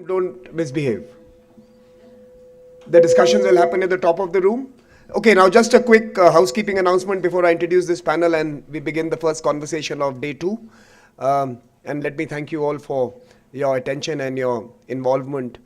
Don't misbehave. The discussions will happen at the top of the room. Okay, now just a quick housekeeping announcement before I introduce this panel and we begin the first conversation of day two. And let me thank you all for your attention and your involvement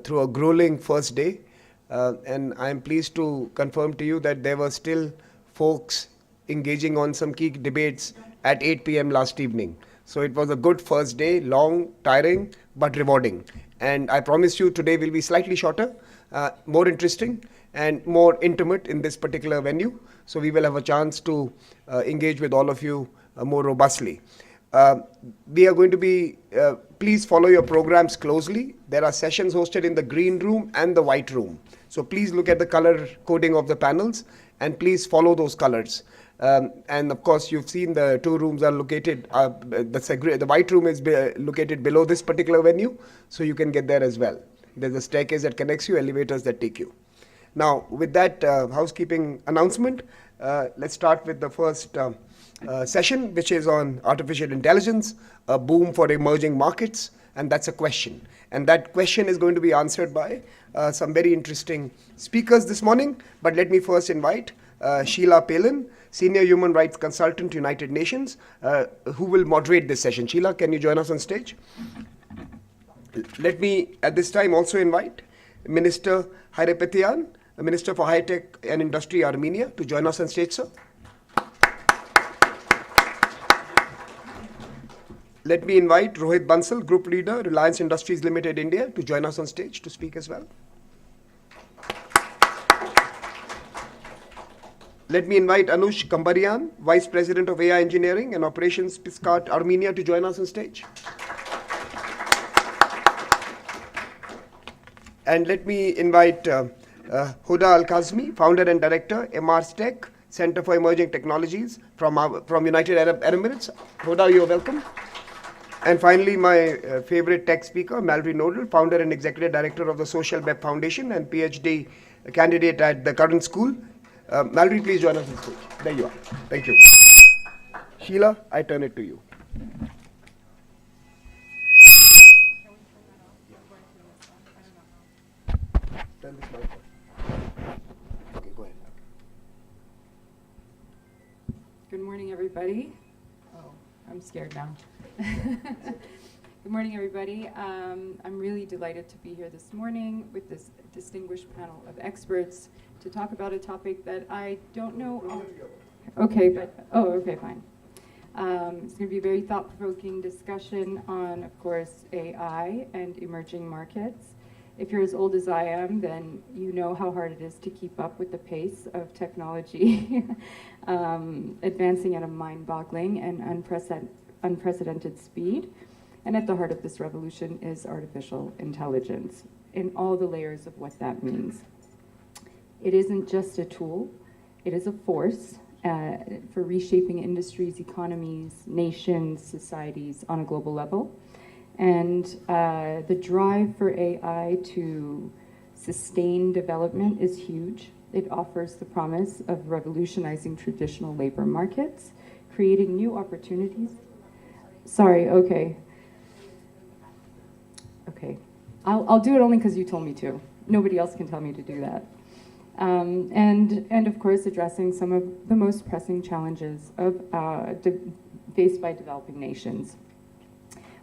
through a grueling first day. And I am pleased to confirm to you that there were still folks engaging on some key debates at 8 p.m. last evening. So it was a good first day, long, tiring, but rewarding. And I promise you today will be slightly shorter, more interesting, and more intimate in this particular venue. So we will have a chance to engage with all of you more robustly. We are going to be, please follow your programs closely. There are sessions hosted in the green room and the white room. So please look at the color coding of the panels and please follow those colors. And of course, you've seen the two rooms are located, the white room is located below this particular venue, so you can get there as well. There's a staircase that connects you, elevators that take you. Now, with that housekeeping announcement, let's start with the first session, which is on artificial intelligence, a boom for emerging markets, and that's a question. And that question is going to be answered by some very interesting speakers this morning. But let me first invite Sheila Palin, Senior Human Rights Consultant, United Nations, who will moderate this session. Sheila, can you join us on stage? Let me, at this time, also invite Minister Yerevan, Minister for High Tech and Industry, Armenia, to join us on stage, sir. Let me invite Rohit Bansal, Group Leader, Reliance Industries Limited, India, to join us on stage to speak as well. Let me invite Anush Kambarian, Vice President of AI Engineering and Operations, Piskat, Armenia, to join us on stage. And let me invite Huda Al-Kazmi, Founder and Director, MR's Tech, Center for Emerging Technologies from United Arab Emirates. Huda, you are welcome. And finally, my favorite tech speaker, Mallory Nodal, Founder and Executive Director of the Social Web Foundation and PhD candidate at the current school. Mallory, please join us on stage. There you are. Thank you. Sheila, I turn it to you. Turn this mic on. Okay, go ahead. Good morning, everybody. Oh, I'm scared now. Good morning, everybody. I'm really delighted to be here this morning with this distinguished panel of experts to talk about a topic that I don't know. Okay, but, okay, fine. It's going to be a very thought-provoking discussion on, of course, AI and emerging markets. If you're as old as I am, then you know how hard it is to keep up with the pace of technology advancing at a mind-boggling and unprecedented speed. And at the heart of this revolution is artificial intelligence in all the layers of what that means. It isn't just a tool, it is a force for reshaping industries, economies, nations, societies on a global level. And the drive for AI to sustain development is huge. It offers the promise of revolutionizing traditional labor markets, creating new opportunities. Sorry, okay. Okay. I'll do it only because you told me to. Nobody else can tell me to do that. And of course, addressing some of the most pressing challenges faced by developing nations.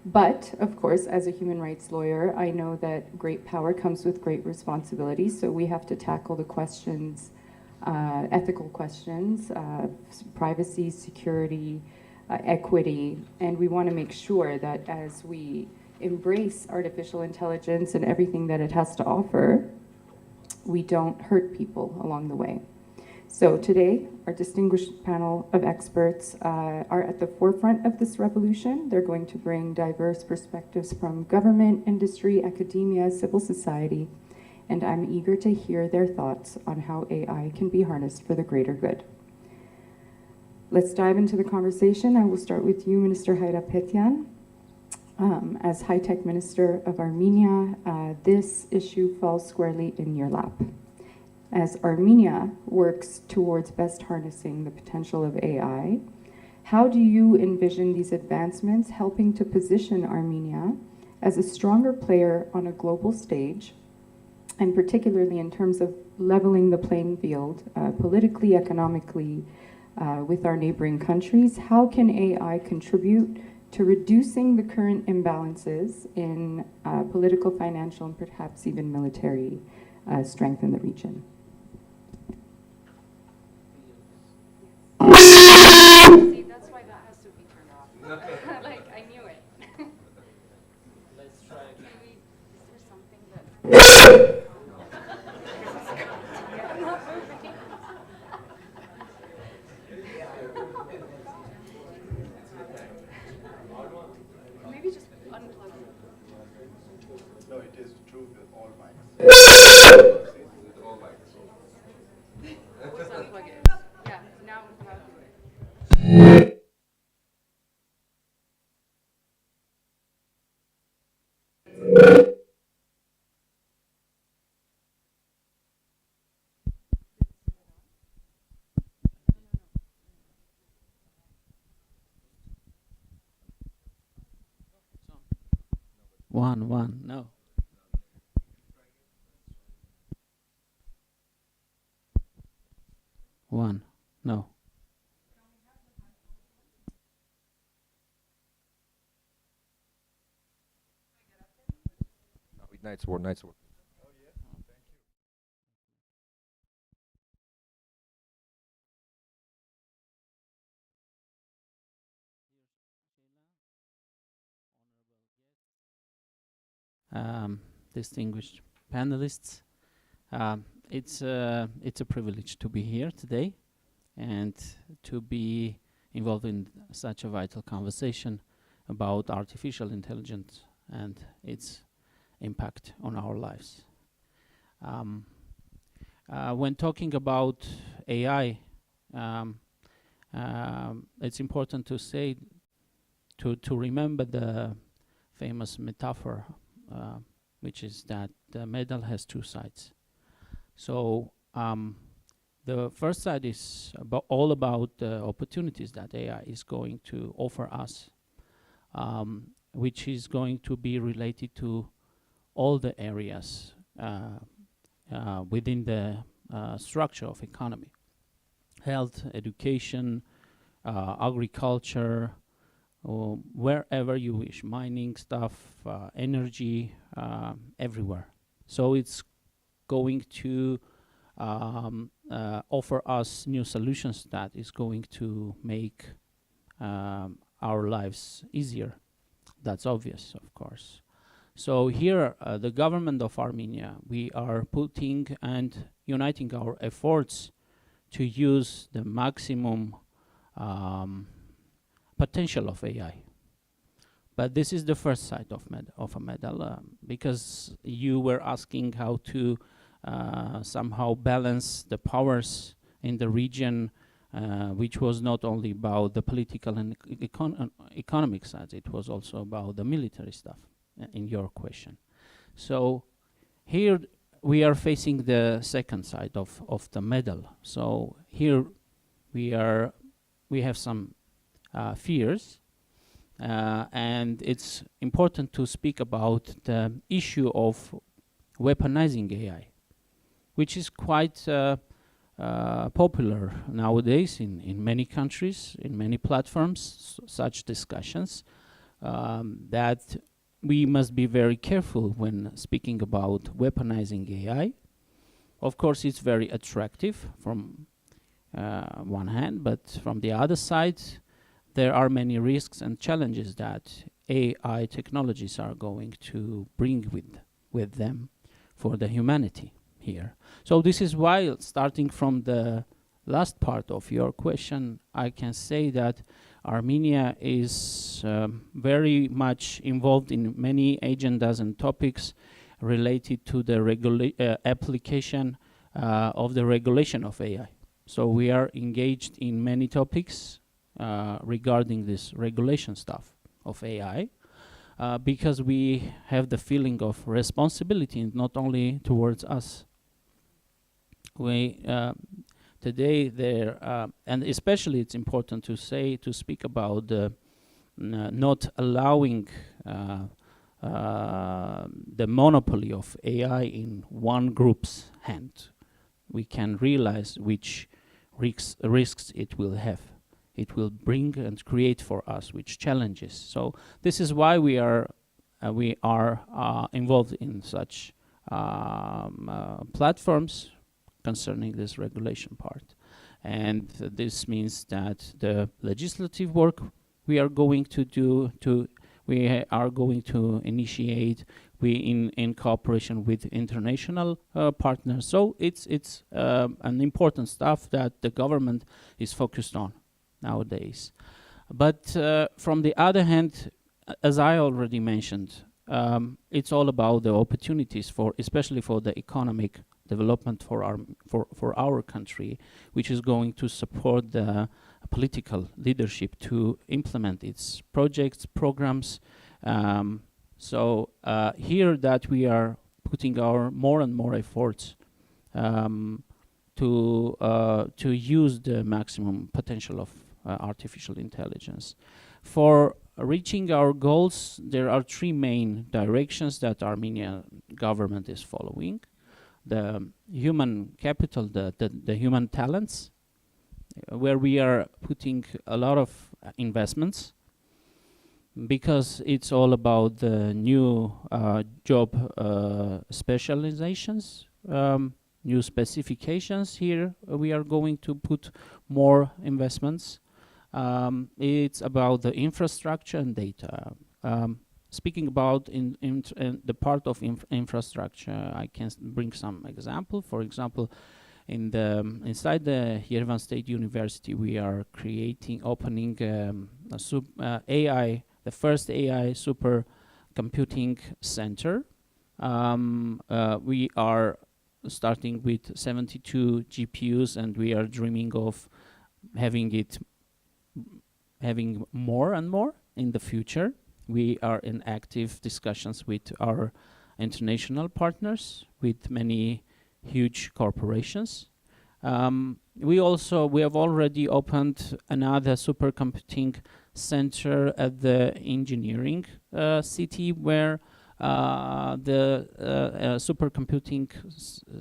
But, of course, as a human rights lawyer, I know that great power comes with great responsibility, so we have to tackle the questions, ethical questions, privacy, security, equity, and we want to make sure that as we embrace artificial intelligence and everything that it has to offer, we don't hurt people along the way. So today, our distinguished panel of experts are at the forefront of this revolution. They're going to bring diverse perspectives from government, industry, academia, civil society, and I'm eager to hear their thoughts on how AI can be harnessed for the greater good. Let's dive into the conversation. I will start with you, Minister Yerevan. As High-Tech Minister of Armenia, this issue falls squarely in your lap. As Armenia works towards best harnessing the potential of AI, how do you envision these advancements helping to position Armenia as a stronger player on a global stage, and particularly in terms of leveling the playing field politically, economically, with our neighboring countries, how can AI contribute to reducing the current imbalances in political, financial, and perhaps even military strength in the region? See, that's why that has to be turned off. Like, I knew it. Let's try again. Is there something that... Maybe just unplug it. No, it is true with all mics. With all mics. Always unplug it. Yeah, now do it. One, no. One, no. Night's work, night's work. Distinguished panelists, it's a privilege to be here today and to be involved in such a vital conversation about artificial intelligence and its impact on our lives. When talking about AI, it's important to say, to remember the famous metaphor, which is that the medal has two sides. So the first side is all about the opportunities that AI is going to offer us, which is going to be related to all the areas within the structure of economy: health, education, agriculture, or wherever you wish, mining stuff, energy, everywhere. So it's going to offer us new solutions that is going to make our lives easier. That's obvious, of course. So here, the government of Armenia, we are putting and uniting our efforts to use the maximum potential of AI. But this is the first side of a medal, because you were asking how to somehow balance the powers in the region, which was not only about the political and economic side, it was also about the military stuff in your question. So here we are facing the second side of the medal. So here we have some fears, and it's important to speak about the issue of weaponizing AI, which is quite popular nowadays in many countries, in many platforms, such discussions, that we must be very careful when speaking about weaponizing AI. Of course, it's very attractive from one hand, but from the other side, there are many risks and challenges that AI technologies are going to bring with them for the humanity here. So this is why, starting from the last part of your question, I can say that Armenia is very much involved in many agendas and topics related to the application of the regulation of AI. So we are engaged in many topics regarding this regulation stuff of AI, because we have the feeling of responsibility not only towards us. We today there, and especially it's important to speak about the not allowing the monopoly of AI in one group's hand. We can realize which risks it will have. It will bring and create for us, which challenges. So this is why we are involved in such platforms concerning this regulation part. And this means that the legislative work we are going to do, we are going to initiate in cooperation with international partners. So it's an important stuff that the government is focused on nowadays. But from the other hand, as I already mentioned, it's all about the opportunities for, especially for the economic development for our country, which is going to support the political leadership to implement its projects, programs. So here that we are putting our more and more efforts to use the maximum potential of artificial intelligence. For reaching our goals, there are three main directions that Armenian government is following. The human capital, the human talents, where we are putting a lot of investments, because it's all about the new job specializations, new specifications. Here we are going to put more investments. It's about the infrastructure and data. Speaking about in the part of infrastructure, I can bring some example. For example, inside the Yerevan State University, we are opening AI, the first AI supercomputing center. We are starting with 72 GPUs, and we are dreaming of having more and more in the future. We are in active discussions with our international partners, with many huge corporations. We have already opened another supercomputing center at the engineering city, where the supercomputing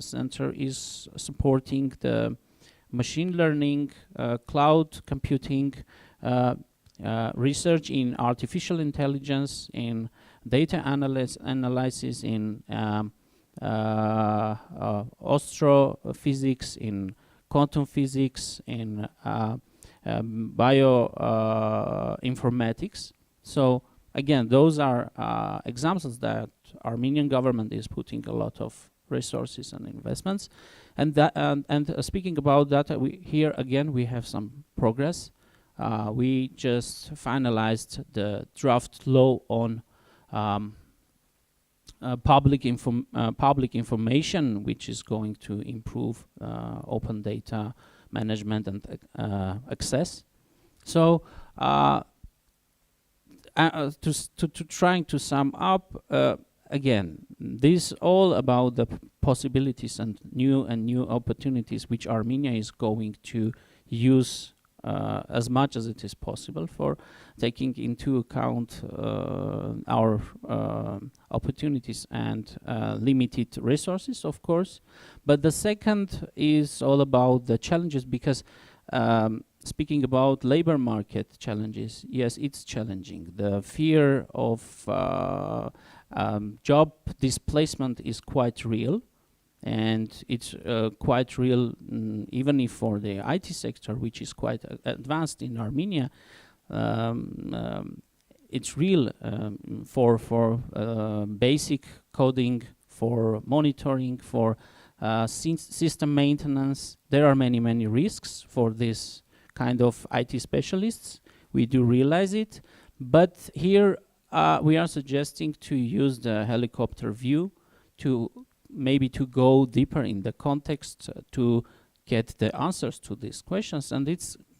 center is supporting the machine learning, cloud computing, research in artificial intelligence, in data analysis, in astrophysics, in quantum physics, in bioinformatics. So again, those are examples that Armenian government is putting a lot of resources and investments. And speaking about that, here again we have some progress. We just finalized the draft law on public information, which is going to improve open data management and access. So trying to sum up, again, this all about the possibilities and new opportunities which Armenia is going to use as much as it is possible, for taking into account our opportunities and limited resources, of course. But the second is all about the challenges, because speaking about labor market challenges, yes, it's challenging. The fear of job displacement is quite real. And it's quite real, even if for the IT sector, which is quite advanced in Armenia, it's real for basic coding, for monitoring, for system maintenance. There are many risks for this kind of IT specialists. We do realize it, but here we are suggesting to use the helicopter view to maybe to go deeper in the context to get the answers to these questions. And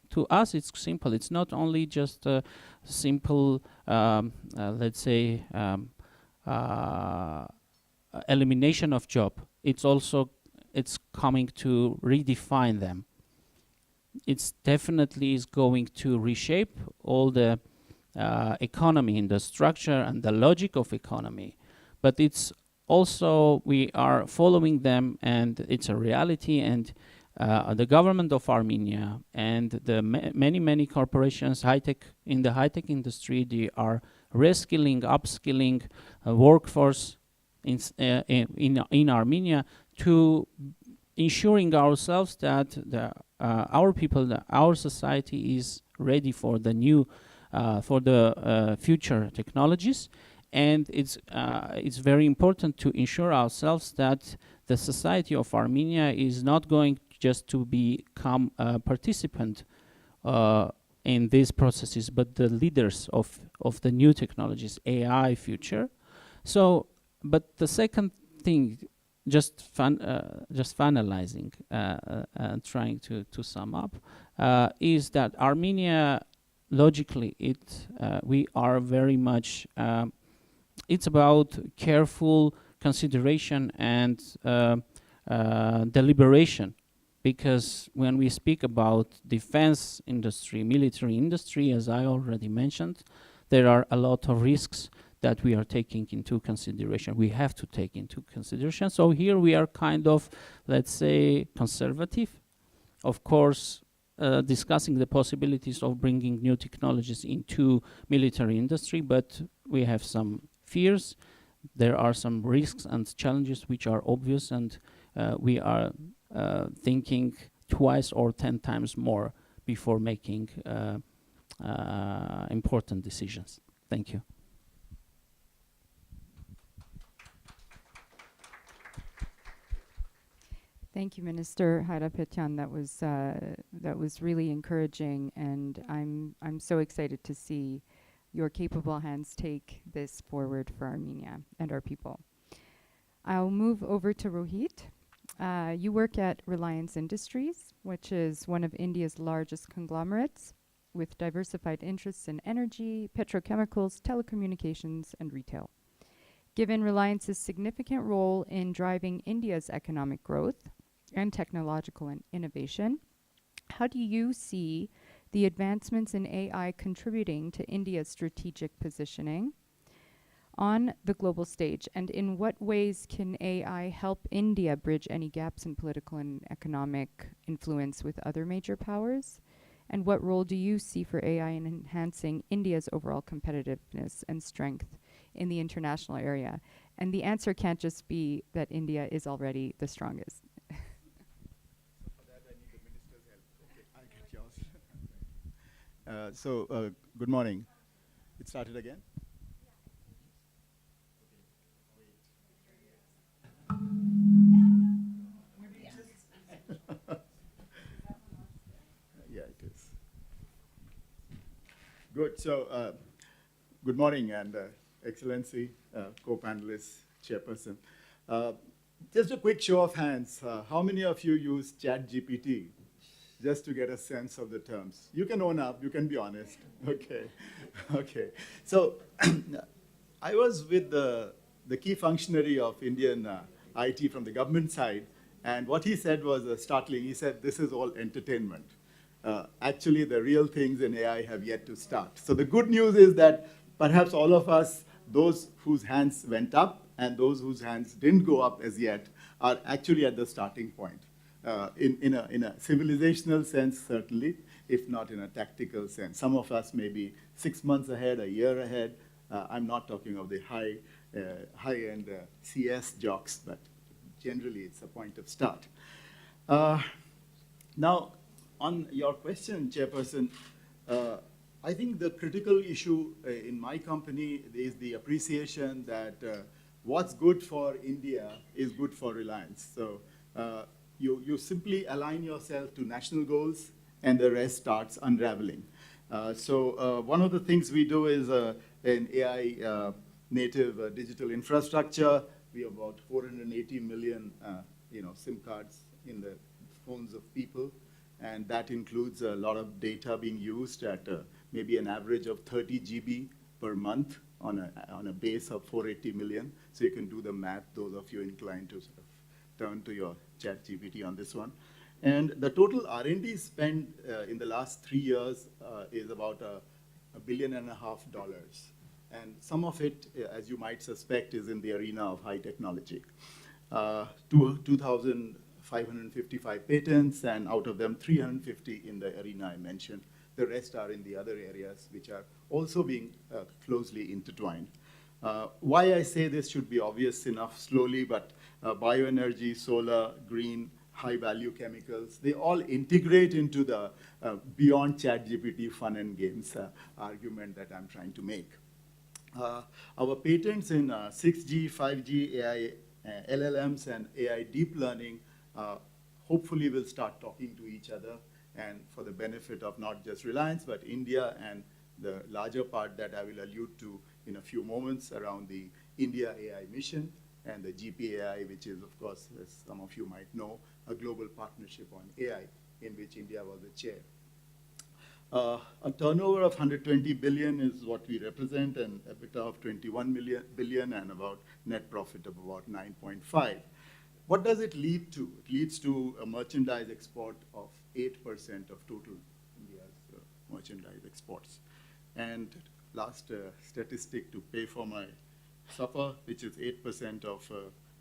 to us it's simple. It's not only just a simple let's say elimination of job. It's coming to redefine them. It's definitely is going to reshape all the economy, in the structure and the logic of economy, but it's also we are following them, and it's a reality. And the government of Armenia and the many corporations, in the high tech industry, they are reskilling, upskilling workforce in Armenia to ensuring ourselves that our people, our society is ready for the new, for the future technologies. And it's very important to ensure ourselves that the society of Armenia is not going just to become a participant in these processes, but the leaders of the new technologies, AI future. So, but the second thing, just finalizing, trying to sum up, is that Armenia, logically, we are very much. It's about careful consideration and deliberation, because when we speak about defense industry, military industry, as I already mentioned, there are a lot of risks that we are taking into consideration. We have to take into consideration. So here we are kind of, let's say, conservative. Of course, discussing the possibilities of bringing new technologies into military industry, but we have some fears. There are some risks and challenges which are obvious, and we are thinking twice or 10 times more before making important decisions. Thank you. Thank you, Minister Harapetyan. That was really encouraging, and I'm so excited to see your capable hands take this forward for Armenia and our people. I'll move over to Rohit. You work at Reliance Industries, which is one of India's largest conglomerates, with diversified interests in energy, petrochemicals, telecommunications, and retail. Given Reliance's significant role in driving India's economic growth and technological innovation, how do you see the advancements in AI contributing to India's strategic positioning on the global stage? And in what ways can AI help India bridge any gaps in political and economic influence with other major powers? And what role do you see for AI in enhancing India's overall competitiveness and strength in the international area? And the answer can't just be that India is already the strongest. For that, I need the minister's help. Okay, I'll get yours. Good morning. It started again? Yeah, it is. Good. So, good morning, and Excellency, co-panelist, chairperson. Just a quick show of hands. How many of you use ChatGPT? Just to get a sense of the terms. You can own up, you can be honest. Okay, okay. So I was with the key functionary of Indian IT from the government side, and what he said was startling. He said, this is all entertainment. Actually, the real things in AI have yet to start. So the good news is that perhaps all of us, those whose hands went up and those whose hands didn't go up as yet, are actually at the starting point. In a civilizational sense, certainly, if not in a tactical sense. Some of us may be 6 months ahead, a year ahead. I'm not talking of the high-end CS jocks, but generally it's a point of start. Now, on your question, Chairperson, I think the critical issue in my company is the appreciation that what's good for India is good for Reliance. So you simply align yourself to national goals, and the rest starts unraveling. One of the things we do is an AI native digital infrastructure. We have about 480 million SIM cards in the phones of people, and that includes a lot of data being used at maybe an average of 30 GB per month on a base of 480 million. So you can do the math, those of you inclined to sort of turn to your ChatGPT on this one. And the total R&D spend in the last 3 years is about $1.5 billion. And some of it, as you might suspect, is in the arena of high technology. 2,555 patents, and out of them, 350 in the arena I mentioned. The rest are in the other areas, which are also being closely intertwined. Why I say this should be obvious enough slowly, but bioenergy, solar, green, high-value chemicals, they all integrate into the beyond ChatGPT fun and games argument that I'm trying to make. Our patents in 6G, 5G, AI, LLMs, and AI deep learning hopefully will start talking to each other, and for the benefit of not just Reliance, but India and the larger part that I will allude to in a few moments around the India AI mission and the GPAI, which is, of course, as some of you might know, a global partnership on AI in which India was the chair. A turnover of 120 billion is what we represent, and EBITDA of 21 billion, and about net profit of about 9.5. What does it lead to? It leads to a merchandise export of 8% of total India's merchandise exports. And last statistic to pay for my supper, which is 8% of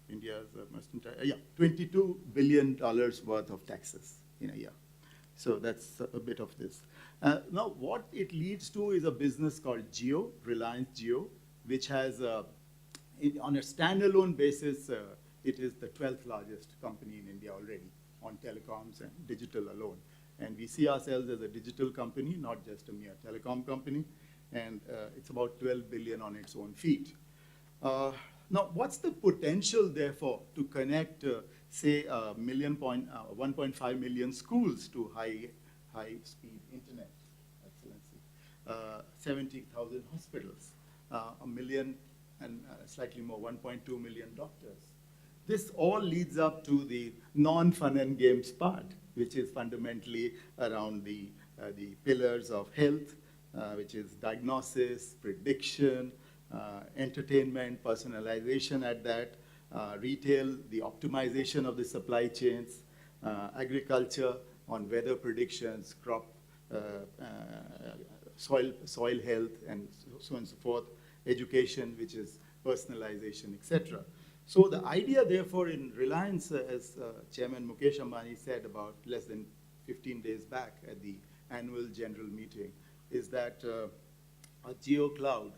India's merchandise, $22 billion worth of taxes in a year. So that's a bit of this. Now, what it leads to is a business called Jio, Reliance Jio, which has, on a standalone basis, it is the 12th largest company in India already on telecoms and digital alone. And we see ourselves as a digital company, not just a mere telecom company. And it's about 12 billion on its own feet. Now, what's the potential, therefore, to connect, say, 1.5 million schools to high-speed internet, Excellency, 70,000 hospitals, a million and slightly more, 1.2 million doctors? This all leads up to the non-fun and games part, which is fundamentally around the pillars of health, which is diagnosis, prediction, entertainment, personalization at that, retail, the optimization of the supply chains, agriculture on weather predictions, crop, soil health, and so on and so forth, education, which is personalization, etc. So the idea, therefore, in Reliance, as Chairman Mukesh Ambani said about less than 15 days back at the annual general meeting, is that a Jio cloud,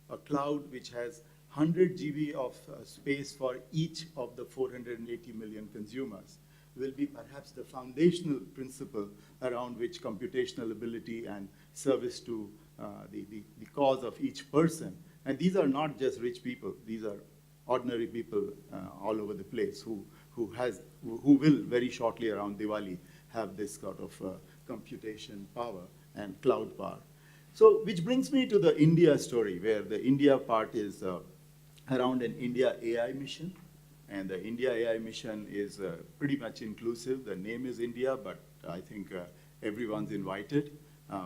a cloud which has 100 GB of space for each of the 480 million consumers, will be perhaps the foundational principle around which computational ability and service to the cause of each person. And these are not just rich people, these are ordinary people all over the place who will very shortly around Diwali have this sort of computation power and cloud power. So, which brings me to the India story, where the India part is around an India AI mission. And the India AI mission is pretty much inclusive. The name is India, but I think everyone's invited.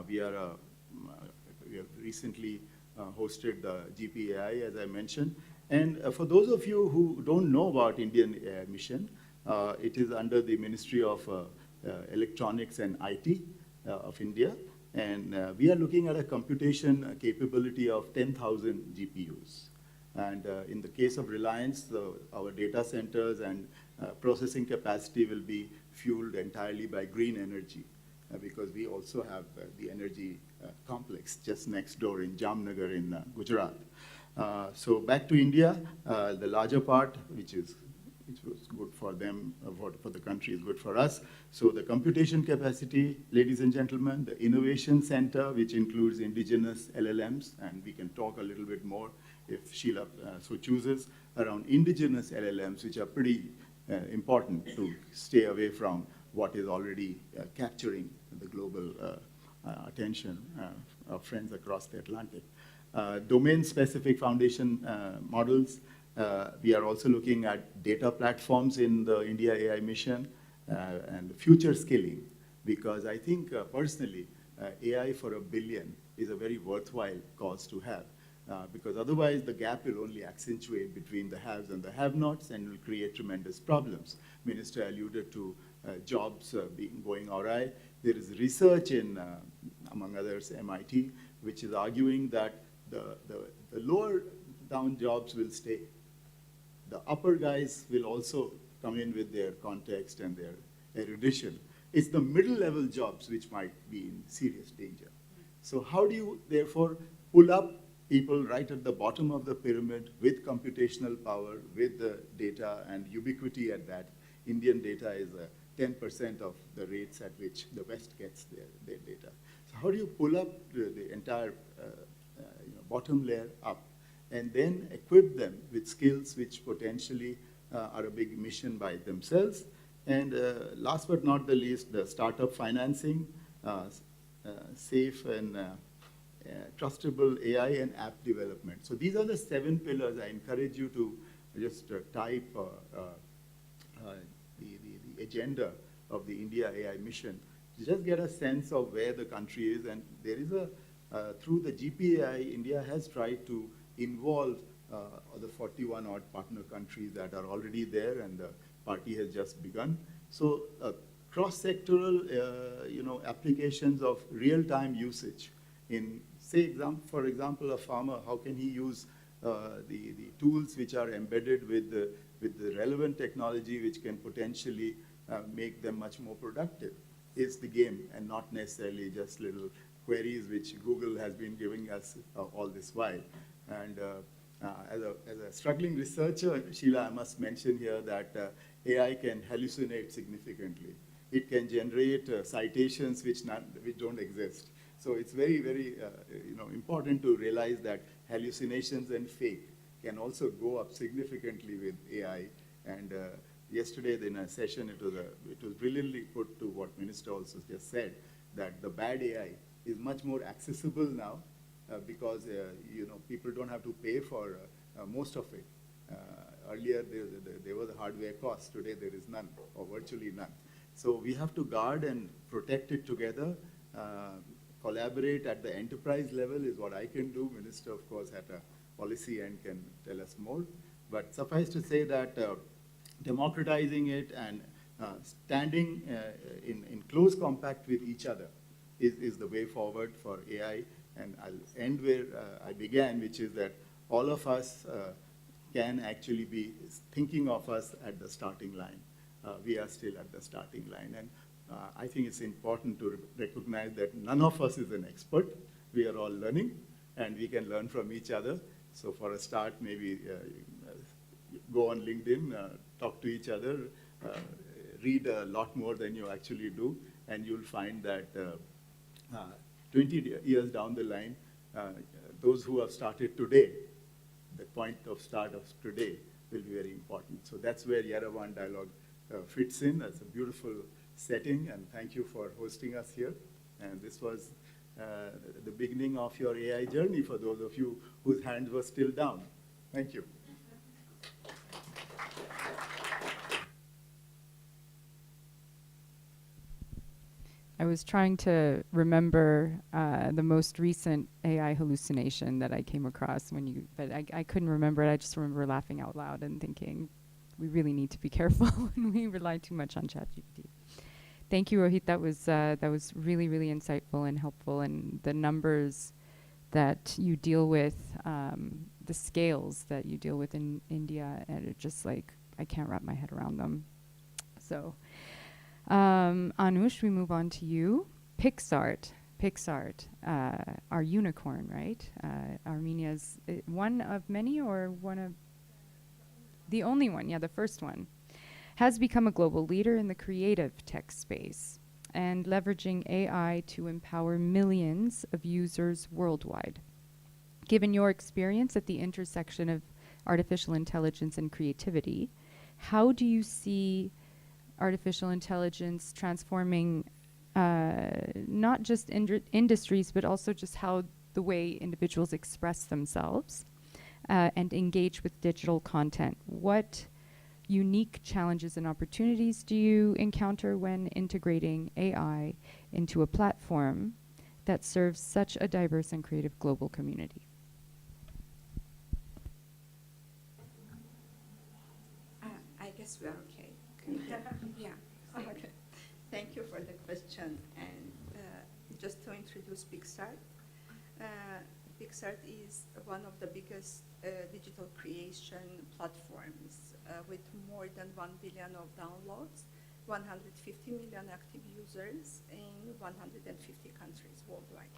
We have recently hosted the GPAI, as I mentioned. And for those of you who don't know about Indian AI mission, it is under the Ministry of Electronics and IT of India. And we are looking at a computation capability of 10,000 GPUs. And in the case of Reliance, our data centers and processing capacity will be fueled entirely by green energy, because we also have the energy complex just next door in Jamnagar in Gujarat. So back to India, the larger part, which was good for them, for the country is good for us. So the computation capacity, ladies and gentlemen, the innovation center, which includes indigenous LLMs, and we can talk a little bit more if Sheila so chooses, around indigenous LLMs, which are pretty important to stay away from what is already capturing the global attention of friends across the Atlantic. Domain-specific foundation models. We are also looking at data platforms in the India AI mission and future skilling, because I think personally, AI for $1 billion is a very worthwhile cause to have. Because otherwise the gap will only accentuate between the haves and the have-nots and will create tremendous problems. Minister alluded to jobs going awry. There is research in among others MIT, which is arguing that the lower down jobs will stay. The upper guys will also come in with their context and their erudition. It's the middle level jobs which might be in serious danger. So how do you therefore pull up people right at the bottom of the pyramid with computational power, with the data and ubiquity at that? Indian data is 10% of the rates at which the West gets their data. So how do you pull up the entire bottom layer up and then equip them with skills which potentially are a big mission by themselves? And last but not the least, the startup financing, safe and trustable AI and app development. So these are the 7 pillars. I encourage you to just type the agenda of the India AI mission to just get a sense of where the country is. And there is through the GPAI, India has tried to involve the 41 odd partner countries that are already there, and the party has just begun. So cross-sectoral applications of real-time usage in, say, for example, a farmer, how can he use the tools which are embedded with the relevant technology which can potentially make them much more productive is the game, and not necessarily just little queries which Google has been giving us all this while. And as a struggling researcher, Sheila, I must mention here that AI can hallucinate significantly. It can generate citations which don't exist. So it's very, very important to realize that hallucinations and fake can also go up significantly with AI. And yesterday in a session, it was brilliantly put to what Minister also just said, that the bad AI is much more accessible now because people don't have to pay for most of it. Earlier, there was a hardware cost. Today, there is none, or virtually none. So we have to guard and protect it together. Collaborate at the enterprise level is what I can do. Minister, of course, at a policy end can tell us more. But suffice to say that democratizing it and standing in close contact with each other is the way forward for AI. And I'll end where I began, which is that all of us can actually be thinking of us at the starting line. We are still at the starting line. And I think it's important to recognize that none of us is an expert. We are all learning, and we can learn from each other. So for a start, maybe go on LinkedIn, talk to each other, read a lot more than you actually do, and you'll find that 20 years down the line, those who have started today, the point of start of today will be very important. So that's where Yerevan Dialogue fits in. That's a beautiful setting, and thank you for hosting us here. And this was the beginning of your AI journey for those of you whose hands were still down. Thank you. I was trying to remember the most recent AI hallucination that I came across but I couldn't remember it. I just remember laughing out loud and thinking, we really need to be careful when we rely too much on ChatGPT. Thank you, Rohit. That was really, really insightful and helpful. And the numbers that you deal with, the scales that you deal with in India, and it just like, I can't wrap my head around them. So, Anush, we move on to you. Pixart, our unicorn, right? Armenia's one of many, or one of the only one, the first one, has become a global leader in the creative tech space and leveraging AI to empower millions of users worldwide. Given your experience at the intersection of artificial intelligence and creativity, how do you see artificial intelligence transforming not just industries, but also just how the way individuals express themselves and engage with digital content? What unique challenges and opportunities do you encounter when integrating AI into a platform that serves such a diverse and creative global community? I guess we are okay. Yeah. Okay. Thank you for the question. And just to introduce PixArt. PixArt is one of the biggest digital creation platforms with more than 1 billion of downloads, 150 million active users in 150 countries worldwide.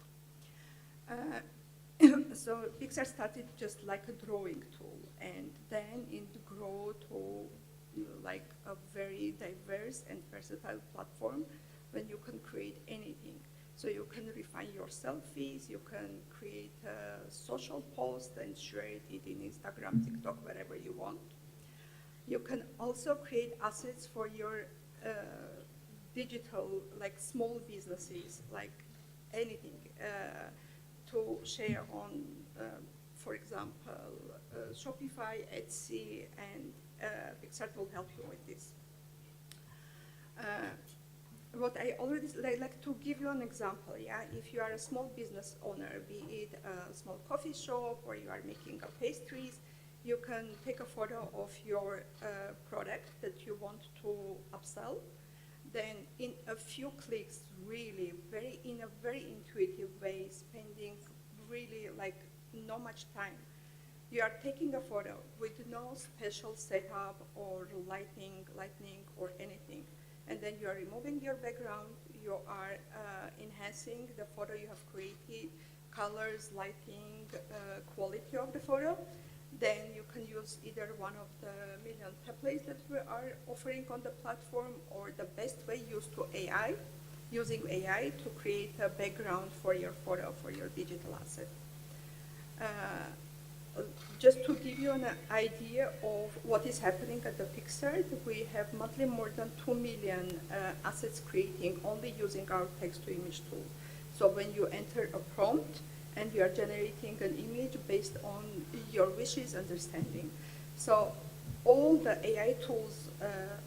So PixArt started just like a drawing tool, and then it grew to like a very diverse and versatile platform when you can create anything. So you can refine your selfies, you can create a social post and share it in Instagram, TikTok, wherever you want. You can also create assets for your digital, like small businesses, like anything, to share on, for example, Shopify, Etsy, and PixArt will help you with this. What I already like to give you an example. Yeah, if you are a small business owner, be it a small coffee shop or you are making a pastries, you can take a photo of your product that you want to upsell. Then, in a few clicks, really in a very intuitive way, spending really like not much time. You are taking a photo with no special setup or lighting or anything. And then you are removing your background, you are enhancing the photo you have created, colors, lighting, quality of the photo. Then you can use either one of the million templates that we are offering on the platform, or the best way, using AI to create a background for your photo, for your digital asset. Just to give you an idea of what is happening at the PixArt, we have monthly more than 2 million assets creating only using our text-to-image tool. So when you enter a prompt and you are generating an image based on your wishes, understanding. So all the AI tools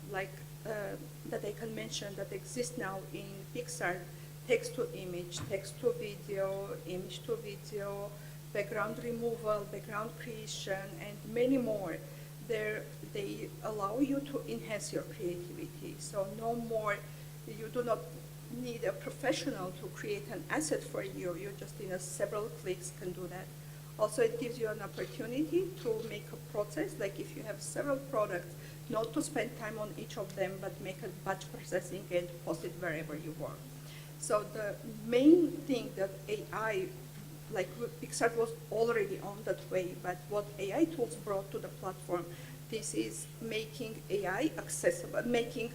that I can mention that exist now in PixArt, text-to-image, text-to-video, image-to-video, background removal, background creation, and many more. They allow you to enhance your creativity. So no more, you do not need a professional to create an asset for you. You just in several clicks can do that. Also, it gives you an opportunity to make a process, like if you have several products, not to spend time on each of them, but make a batch processing and post it wherever you want. So the main thing that AI, like PixArt was already on that way, but what AI tools brought to the platform, this is making AI accessible, making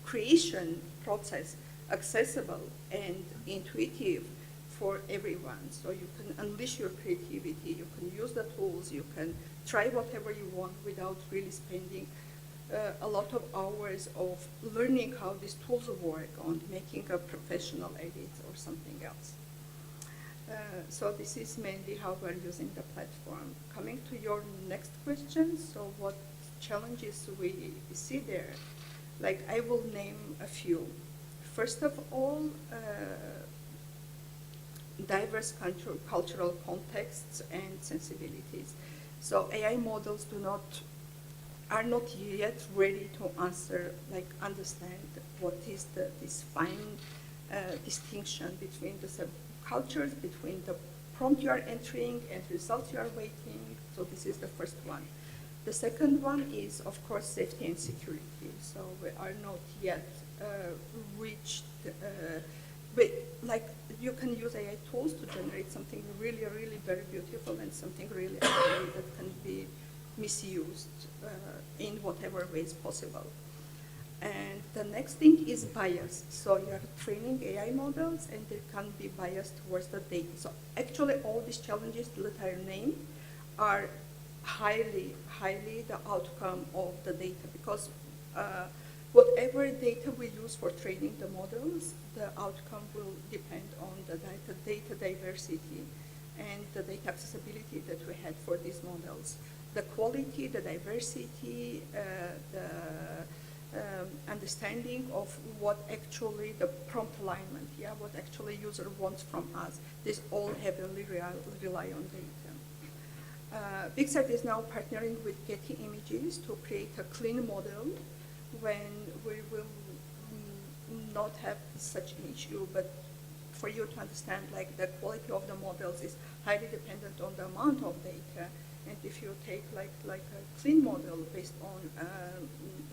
creation process accessible and intuitive for everyone. So you can unleash your creativity, you can use the tools, you can try whatever you want without really spending a lot of hours of learning how these tools work on making a professional edit or something else. So this is mainly how we're using the platform. Coming to your next question, so what challenges we see there? Like, I will name a few. First of all, diverse cultural contexts and sensibilities. So AI models are not yet ready to understand what is this fine distinction between the subcultures, between the prompt you are entering and results you are waiting. So this is the first one. The second one is, of course, safety and security. So we are not yet reached, but like you can use AI tools to generate something really, really very beautiful and something really ugly that can be misused in whatever ways possible. And the next thing is bias. So you're training AI models and they can be biased towards the data. So actually all these challenges that I named are highly the outcome of the data, because whatever data we use for training the models, the outcome will depend on the data diversity and the data accessibility that we had for these models. The quality, the diversity, the understanding of what actually the prompt alignment, what actually user wants from us, this all heavily rely on data. PixArt is now partnering with Getty Images to create a clean model when we will not have such an issue, but for you to understand, like the quality of the models is highly dependent on the amount of data. And if you take like a clean model based on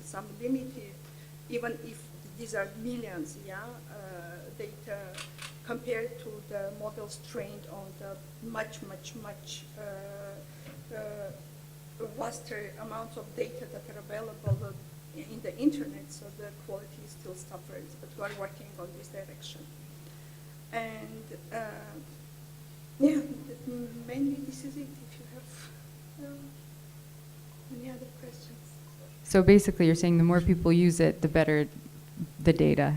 some limited, even if these are millions, data compared to the models trained on the much vaster amounts of data that are available in the internet, so the quality still suffers, but we are working on this direction. And mainly this is it. If you have any other questions. So basically, you're saying the more people use it, the better the data.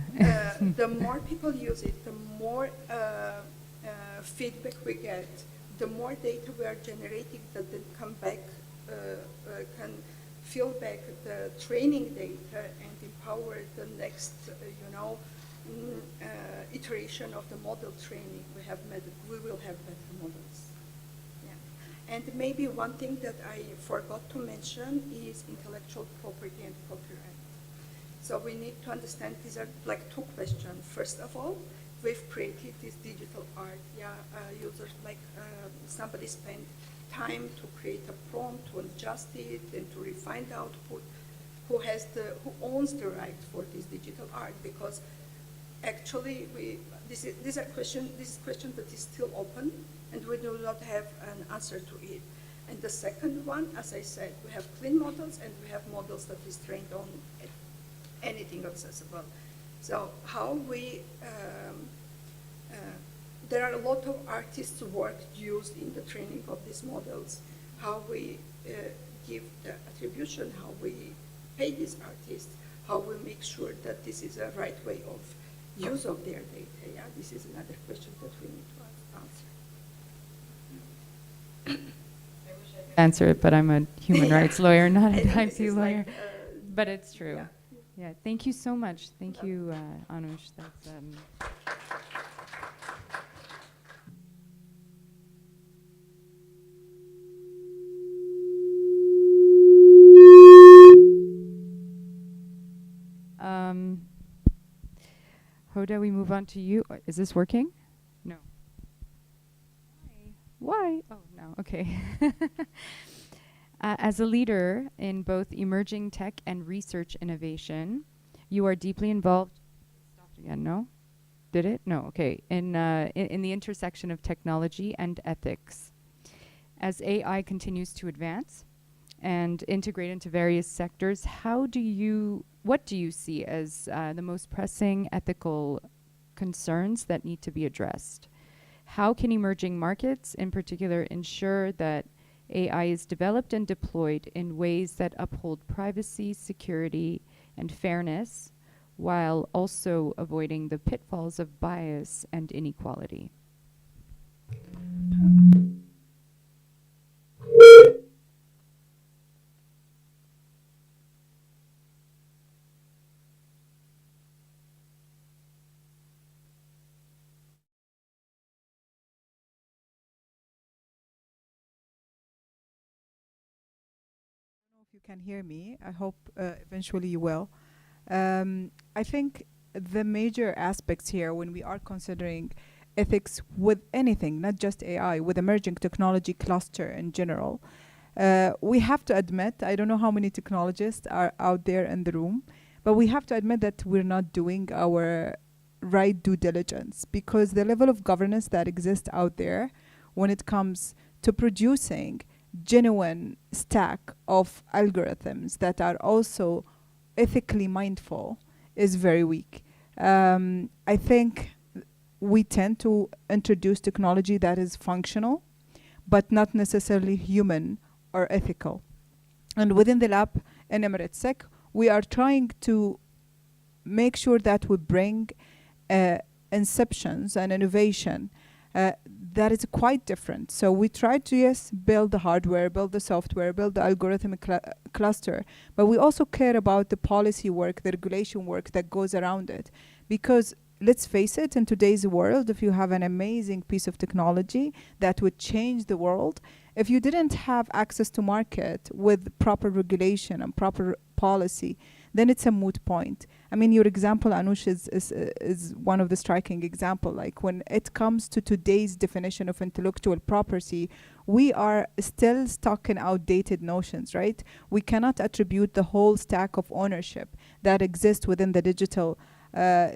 The more people use it, the more feedback we get, the more data we are generating that then come back, can fill back the training data and empower the next, iteration of the model training. We will have better models. Yeah. And maybe one thing that I forgot to mention is intellectual property and copyright. So we need to understand these are like two questions. First of all, we've created this digital art. Users somebody spent time to create a prompt, to adjust it, and to refine the output. Who owns the right for this digital art? Because actually, this is a question that is still open, and we do not have an answer to it. And the second one, as I said, we have clean models, and we have models that is trained on anything accessible. So how we, there are a lot of artists' work used in the training of these models. How we give the attribution, how we pay these artists, how we make sure that this is a right way of use of their data. This is another question that we need to answer. Answer it, but I'm a human rights lawyer, not a I think Type this 2 is lawyer. like, But it's true. yeah. Yeah, thank you so much. Thank you, Anush. That's Hoda, we move on to you. Is this working? No. Why? Oh, no. Okay. As a leader in both emerging tech and research innovation, you are deeply involved. Stopped again, no? Did it? No, okay. In the intersection of technology and ethics. As AI continues to advance and integrate into various sectors, what do you see as the most pressing ethical concerns that need to be addressed? How can emerging markets, in particular, ensure that AI is developed and deployed in ways that uphold privacy, security, and fairness, while also avoiding the pitfalls of bias and inequality? If you can hear me, I hope eventually you will. I think the major aspects here when we are considering ethics with anything, not just AI, with emerging technology cluster in general, we have to admit, I don't know how many technologists are out there in the room, but we have to admit that we're not doing our right due diligence, because the level of governance that exists out there when it comes to producing genuine stack of algorithms that are also ethically mindful is very weak. I think we tend to introduce technology that is functional, but not necessarily human or ethical. And within the lab in Emirates Sec, we are trying to make sure that we bring inceptions and innovation that is quite different. So we try to, yes, build the hardware, build the software, build the algorithmic cluster, but we also care about the policy work, the regulation work that goes around it. Because let's face it, in today's world, if you have an amazing piece of technology that would change the world, if you didn't have access to market with proper regulation and proper policy, then it's a moot point. I mean, your example, Anush, is one of the striking example. Like when it comes to today's definition of intellectual property, we are still stuck in outdated notions, right? We cannot attribute the whole stack of ownership that exists within the digital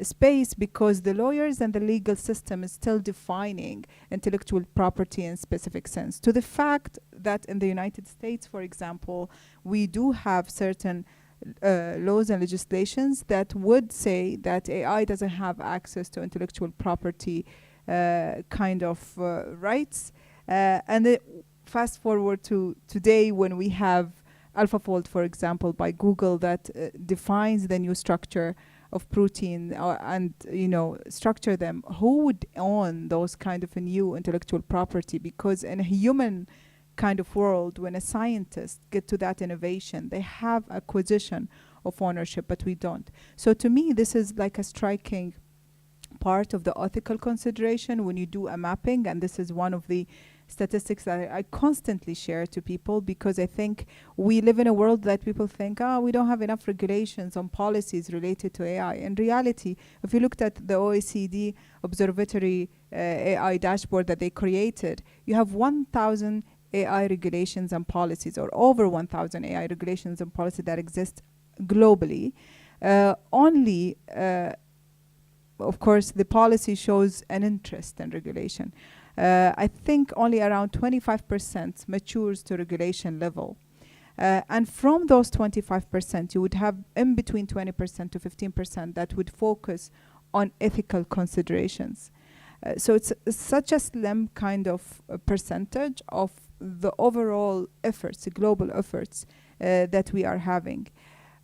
space, because the lawyers and the legal system is still defining intellectual property in specific sense. To the fact that in the United States, for example, we do have certain laws and legislations that would say that AI doesn't have access to intellectual property kind of rights. Fast forward to today, when we have AlphaFold, for example, by Google, that defines the new structure of protein and structure them. Who would own those kind of a new intellectual property? Because in a human kind of world, when a scientist get to that innovation, they have acquisition of ownership, but we don't. So to me, this is like a striking part of the ethical consideration when you do a mapping, and this is one of the statistics that I constantly share to people, because I think we live in a world that people think, we don't have enough regulations on policies related to AI. In reality, if you looked at the OECD Observatory AI dashboard that they created, you have 1,000 AI regulations and policies, or over 1,000 AI regulations and policies that exist globally. Only, of course, the policy shows an interest in regulation. I think only around 25% matures to regulation level. And from those 25%, you would have in between 20% to 15% that would focus on ethical considerations. So it's such a slim kind of percentage of the overall efforts, the global efforts that we are having.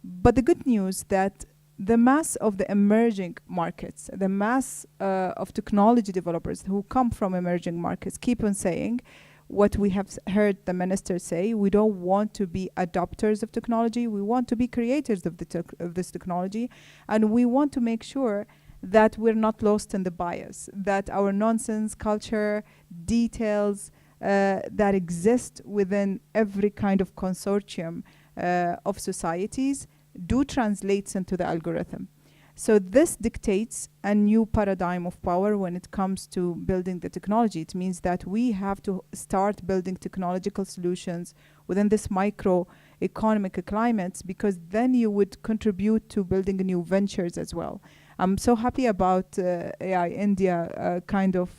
But the good news that the mass of the emerging markets, the mass of technology developers who come from emerging markets keep on saying what we have heard the minister say: we don't want to be adopters of technology, we want to be creators of this technology, and we want to make sure that we're not lost in the bias, that our nonsense culture, details that exist within every kind of consortium of societies do translates into the algorithm. So this dictates a new paradigm of power when it comes to building the technology. It means that we have to start building technological solutions within this microeconomic climates, because then you would contribute to building new ventures as well. I'm so happy about AI India kind of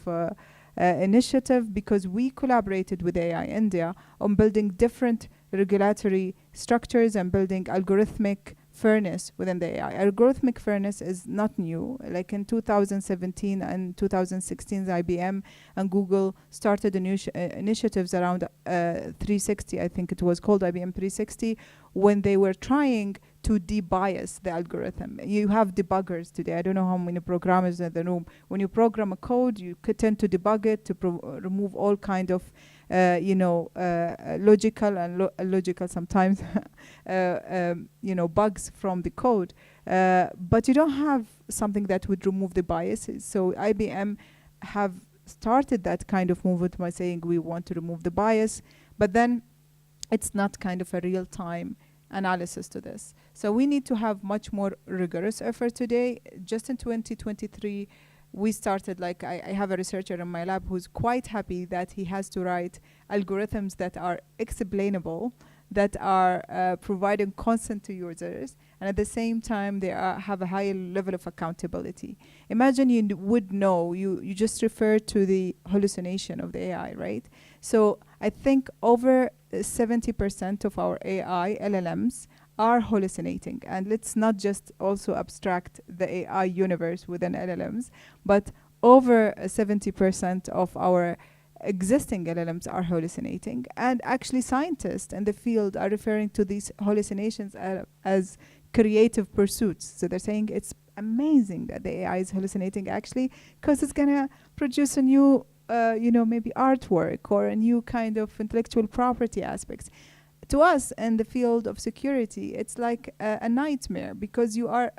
initiative, because we collaborated with AI India on building different regulatory structures and building algorithmic fairness within the AI. Algorithmic fairness is not new. Like in 2017 and 2016, IBM and Google started initiatives around 360, I think it was called IBM 360, when they were trying to debias the algorithm. You have debuggers today. I don't know how many programmers in the room. When you program a code, you could tend to debug it to remove all kind of logical and illogical sometimes bugs from the code, but you don't have something that would remove the biases. So IBM have started that kind of movement by saying we want to remove the bias, but then it's not kind of a real-time analysis to this. So we need to have much more rigorous effort today. Just in 2023, we started, like I have a researcher in my lab who's quite happy that he has to write algorithms that are explainable, that are providing consent to users, and at the same time they have a higher level of accountability. Imagine you would know, you just refer to the hallucination of the AI, right? So I think over 70% of our AI LLMs are hallucinating. And let's not just also abstract the AI universe within LLMs, but over 70% of our existing LLMs are hallucinating. And actually scientists in the field are referring to these hallucinations as creative pursuits. So they're saying it's amazing that the AI is hallucinating actually, because it's gonna produce a new, maybe artwork or a new kind of intellectual property aspects. To us in the field of security, it's like a nightmare, because you are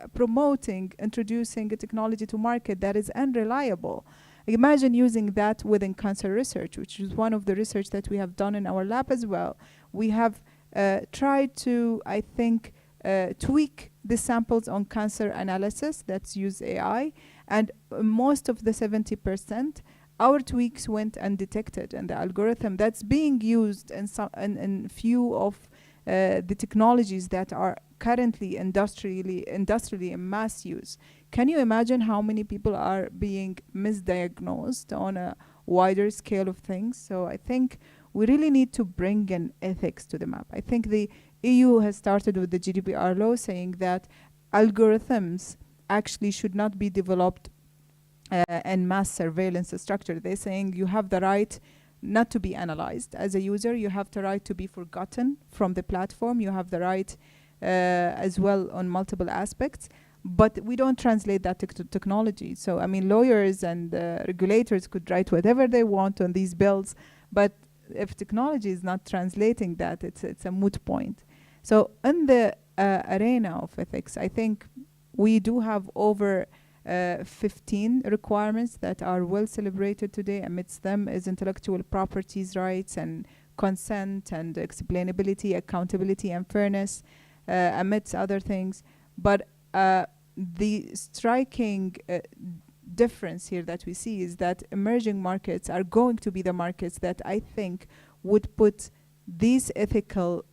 introducing a technology to market that is unreliable. Imagine using that within cancer research, which is one of the research that we have done in our lab as well. We have tried to, I think, tweak the samples on cancer analysis that's use AI, and most of the 70%, our tweaks went undetected, and the algorithm that's being used in few of the technologies that are currently industrially in mass use. Can you imagine how many people are being misdiagnosed on a wider scale of things? So I think we really need to bring in ethics to the map. I think the EU has started with the GDPR law saying that algorithms actually should not be developed in mass surveillance structure. They're saying you have the right not to be analyzed as a user. You have the right to be forgotten from the platform. You have the right as well on multiple aspects. But we don't translate that to technology. So, I mean, lawyers and regulators could write whatever they want on these bills, but if technology is not translating that, it's a moot point. So in the arena of ethics, I think we do have over 15 requirements that are well celebrated today. Amidst them is intellectual properties rights and consent and explainability, accountability and fairness, amidst other things. But the striking difference here that we see is that emerging markets are going to be the markets that I think would put these ethical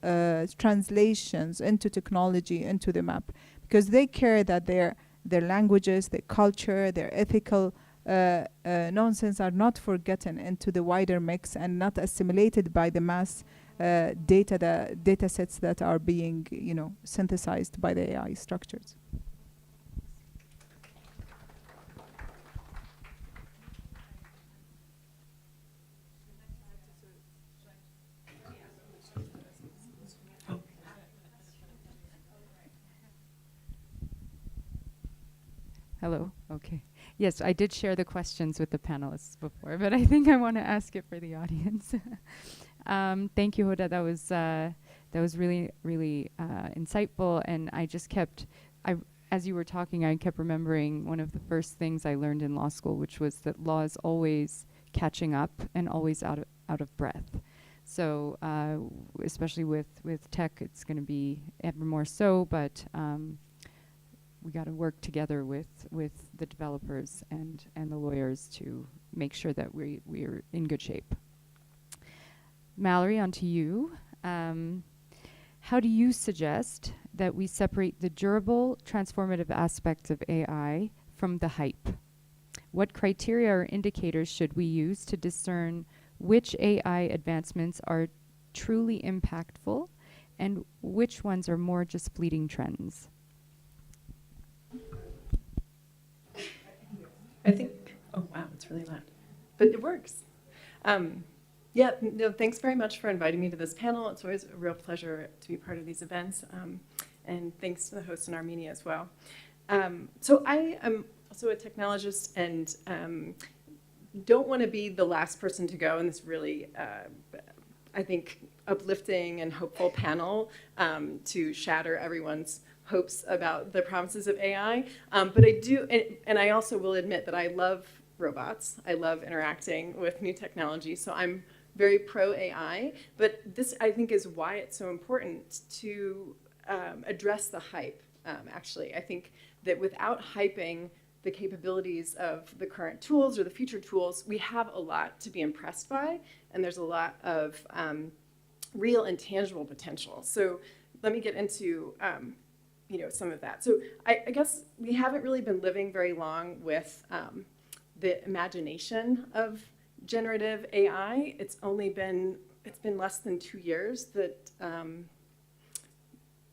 translations into technology into the map, because they care that their languages, their culture, their ethical nonsense are not forgotten into the wider mix and not assimilated by the mass data sets that are being synthesized by the AI structures. Hello. Okay. Yes, I did share the questions with the panelists before, but I think I want to ask it for the audience. Thank you, Hoda. That was really, really insightful, and I just kept, as you were talking, I kept remembering one of the first things I learned in law school, which was that law is always catching up and always out of breath. So especially with tech, it's going to be ever more so, but we got to work together with the developers and the lawyers to make sure that we're in good shape. Mallory, on to you. How do you suggest that we separate the durable, transformative aspects of AI from the hype? What criteria or indicators should we use to discern which AI advancements are truly impactful and which ones are more just fleeting trends? I think, oh wow, it's really loud, but it works. Yeah, no, thanks very much for inviting me to this panel. It's always a real pleasure to be part of these events, and thanks to the hosts in Armenia as well. So I am also a technologist and don't want to be the last person to go in this really, I think, uplifting and hopeful panel to shatter everyone's hopes about the promises of AI, but I do, and I also will admit that I love robots. I love interacting with new technology, so I'm very pro AI, but this I think is why it's so important to address the hype, actually. I think that without hyping the capabilities of the current tools or the future tools, we have a lot to be impressed by, and there's a lot of real and tangible potential. So let me get into some of that. So I guess we haven't really been living very long with the imagination of generative AI. It's been less than 2 years that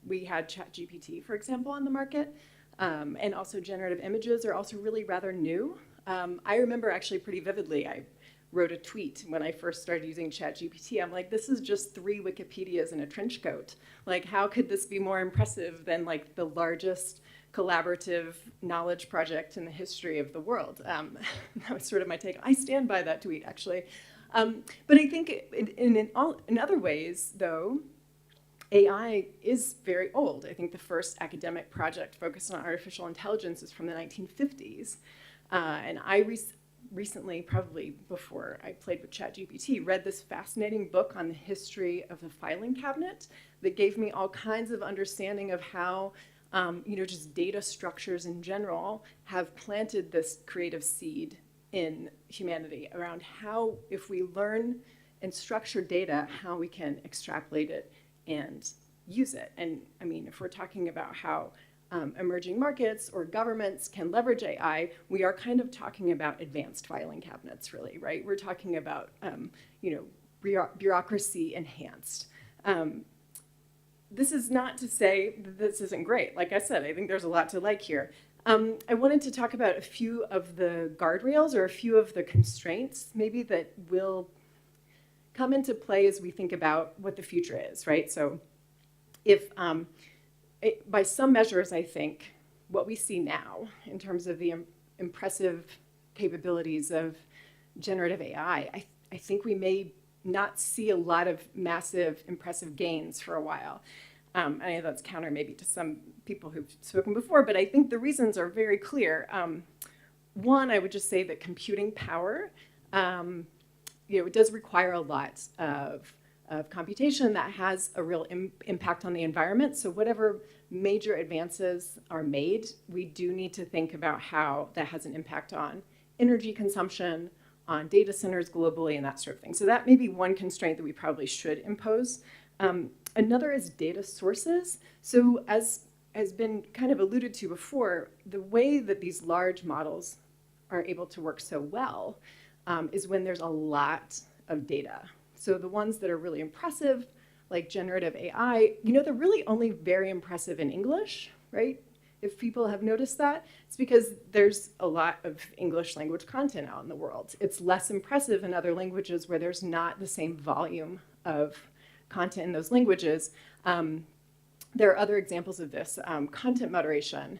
we had ChatGPT, for example, on the market. And also generative images are also really rather new. I remember actually pretty vividly, I wrote a tweet when I first started using ChatGPT. I'm like, this is just 3 Wikipedias in a trench coat. Like, how could this be more impressive than like the largest collaborative knowledge project in the history of the world? That was sort of my take. I stand by that tweet, actually. But I think in other ways, though, AI is very old. I think the first academic project focused on artificial intelligence is from the 1950s. And recently, probably before I played with ChatGPT, read this fascinating book on the history of the filing cabinet that gave me all kinds of understanding of how just data structures in general have planted this creative seed in humanity around how, if we learn and structure data, how we can extrapolate it and use it. And I mean, if we're talking about how emerging markets or governments can leverage AI, we are kind of talking about advanced filing cabinets, really, right? We're talking about, bureaucracy enhanced. This is not to say that this isn't great. Like I said, I think there's a lot to like here. I wanted to talk about a few of the guardrails or a few of the constraints maybe that will come into play as we think about what the future is, right? So if, by some measures, I think, what we see now in terms of the impressive capabilities of generative AI, I think we may not see a lot of massive, impressive gains for a while. I know that's counter maybe to some people who've spoken before, but I think the reasons are very clear. One, I would just say that computing power, it does require a lot of computation that has a real impact on the environment. So whatever major advances are made, we do need to think about how that has an impact on energy consumption, on data centers globally, and that sort of thing. So that may be one constraint that we probably should impose. Another is data sources. So as has been kind of alluded to before, the way that these large models are able to work so well is when there's a lot of data. So the ones that are really impressive, like generative AI, they're really only very impressive in English, right? If people have noticed that, it's because there's a lot of English language content out in the world. It's less impressive in other languages where there's not the same volume of content in those languages. There are other examples of this. Content moderation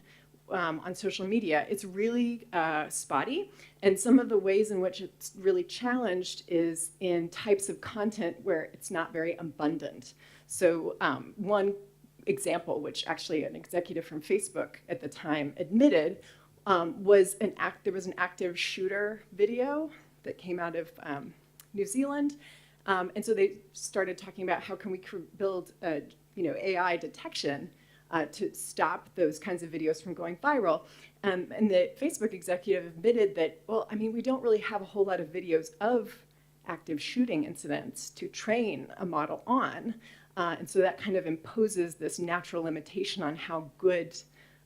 on social media, it's really spotty. And some of the ways in which it's really challenged is in types of content where it's not very abundant. So one example, which actually an executive from Facebook at the time admitted, was there was an active shooter video that came out of New Zealand. And so they started talking about how can we build AI detection to stop those kinds of videos from going viral. And the Facebook executive admitted that, well, I mean, we don't really have a whole lot of videos of active shooting incidents to train a model on. And so that kind of imposes this natural limitation on how good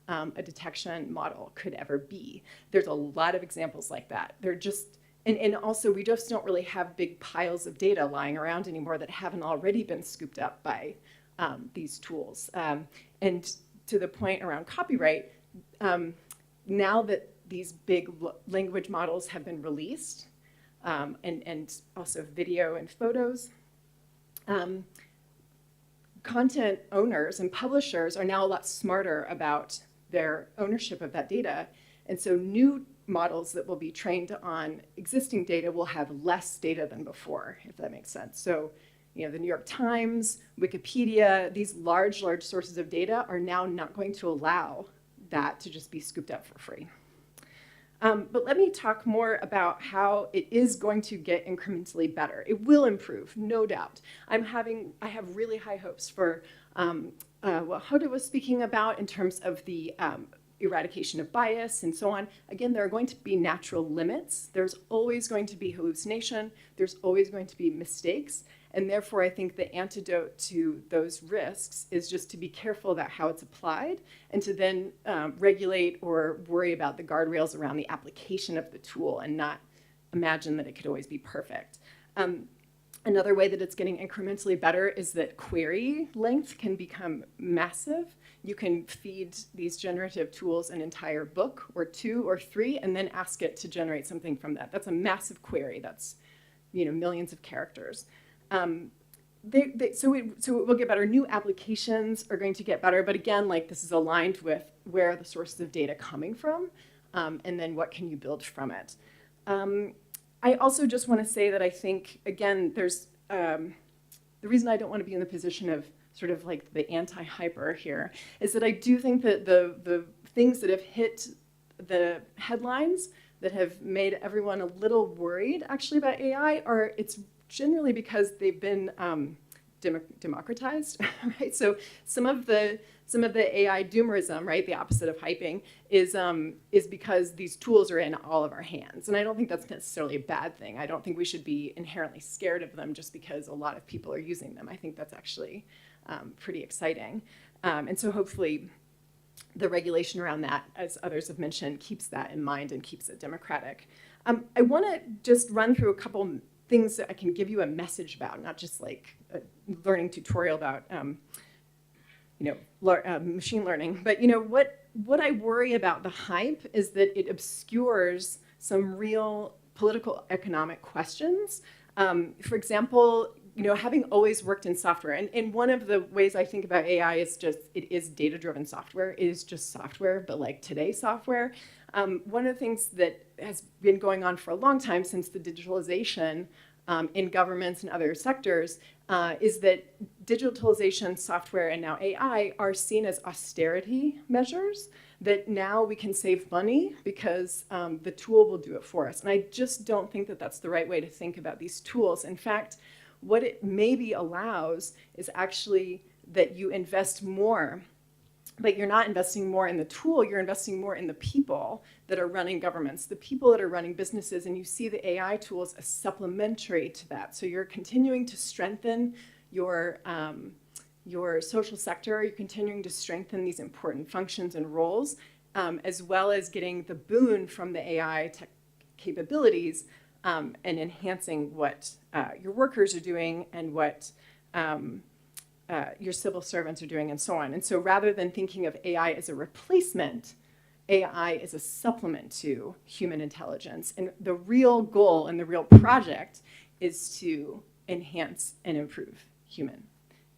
a detection model could ever be. There's a lot of examples like that. They're just, and also we just don't really have big piles of data lying around anymore that haven't already been scooped up by these tools. And to the point around copyright, now that these big language models have been released, and also video and photos, content owners and publishers are now a lot smarter about their ownership of that data. And so new models that will be trained on existing data will have less data than before, if that makes sense. So, the New York Times, Wikipedia, these large sources of data are now not going to allow that to just be scooped up for free. But let me talk more about how it is going to get incrementally better. It will improve, no doubt. I have really high hopes for what Hoda was speaking about in terms of the eradication of bias and so on. Again, there are going to be natural limits. There's always going to be hallucination. There's always going to be mistakes. And therefore, I think the antidote to those risks is just to be careful about how it's applied and to then regulate or worry about the guardrails around the application of the tool and not imagine that it could always be perfect. Another way that it's getting incrementally better is that query length can become massive. You can feed these generative tools an entire book or 2 or 3 and then ask it to generate something from that. That's a massive query. That's millions of characters. So it will get better. New applications are going to get better, but again, this is aligned with where are the sources of data coming from, and then what can you build from it. I also just want to say that I think, again, there's the reason I don't want to be in the position of sort of the anti-hyper here is that I do think that the things that have hit the headlines that have made everyone a little worried actually about AI are, it's generally because they've been democratized, right? So some of the AI doomerism, right, the opposite of hyping, is because these tools are in all of our hands. And I don't think that's necessarily a bad thing. I don't think we should be inherently scared of them just because a lot of people are using them. I think that's actually pretty exciting. And so hopefully the regulation around that, as others have mentioned, keeps that in mind and keeps it democratic. I want to just run through a couple things that I can give you a message about, not just like a learning tutorial about machine learning. But what I worry about the hype is that it obscures some real political economic questions. For example, having always worked in software, and one of the ways I think about AI is just, it is data-driven software. It is just software, but like today's software. One of the things that has been going on for a long time since the digitalization in governments and other sectors is that digitalization, software, and now AI are seen as austerity measures, that now we can save money because the tool will do it for us. And I just don't think that that's the right way to think about these tools. In fact, what it maybe allows is actually that you invest more, but you're not investing more in the tool, you're investing more in the people that are running governments, the people that are running businesses, and you see the AI tools as supplementary to that. So you're continuing to strengthen your social sector, you're continuing to strengthen these important functions and roles, as well as getting the boon from the AI tech capabilities and enhancing what your workers are doing and what your civil servants are doing and so on. And so rather than thinking of AI as a replacement, AI is a supplement to human intelligence. And the real goal and the real project is to enhance and improve human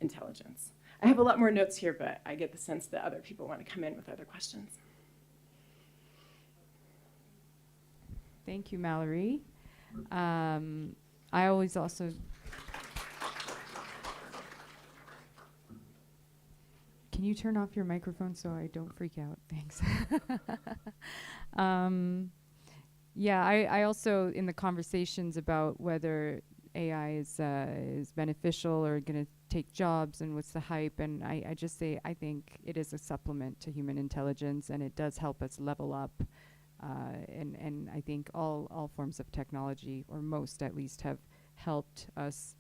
intelligence. I have a lot more notes here, but I get the sense that other people want to come in with other questions. Thank you, Mallory. I always also... Can you turn off your microphone so I don't freak out? Thanks. Yeah, I also, in the conversations about whether AI is beneficial or going to take jobs and what's the hype, and I just say I think it is a supplement to human intelligence, and it does help us level up. And I think all forms of technology, or most at least, have helped us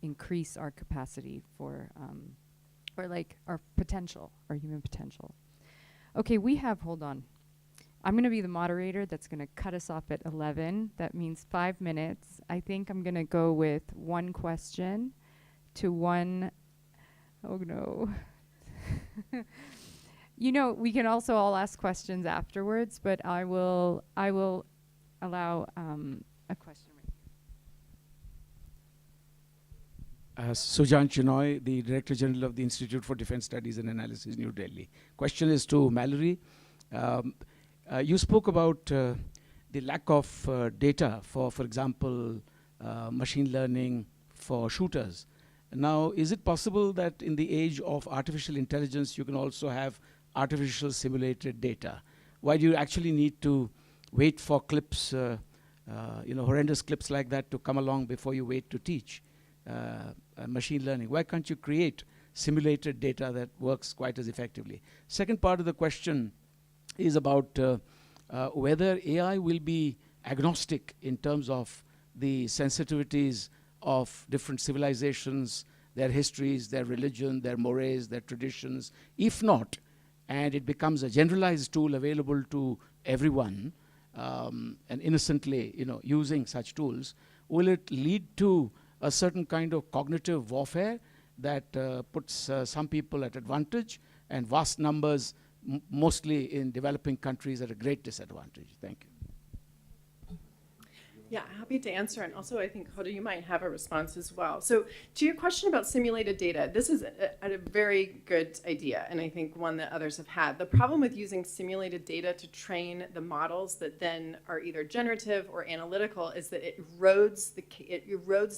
increase our capacity for like our potential, our human potential. Okay, hold on. I'm going to be the moderator that's going to cut us off at 11. That means 5 minutes. I think I'm going to go with one question to one, oh no. We can also all ask questions afterwards, but I will allow a question. Sujan Chinoy, the Director General of the Institute for Defense Studies and Analysis, New Delhi. Question is to Mallory. You spoke about the lack of data for example, machine learning for shooters. Now, is it possible that in the age of artificial intelligence, you can also have artificial simulated data? Why do you actually need to wait for clips, horrendous clips like that to come along before you wait to teach machine learning? Why can't you create simulated data that works quite as effectively? Second part of the question is about whether AI will be agnostic in terms of the sensitivities of different civilizations, their histories, their religion, their mores, their traditions. If not, and it becomes a generalized tool available to everyone, and innocently, using such tools, will it lead to a certain kind of cognitive warfare that puts some people at advantage and vast numbers, mostly in developing countries, at a great disadvantage? Thank you. Yeah, happy to answer. And also, I think, Hoda, you might have a response as well. So to your question about simulated data, this is a very good idea, and I think one that others have had. The problem with using simulated data to train the models that then are either generative or analytical is that it erodes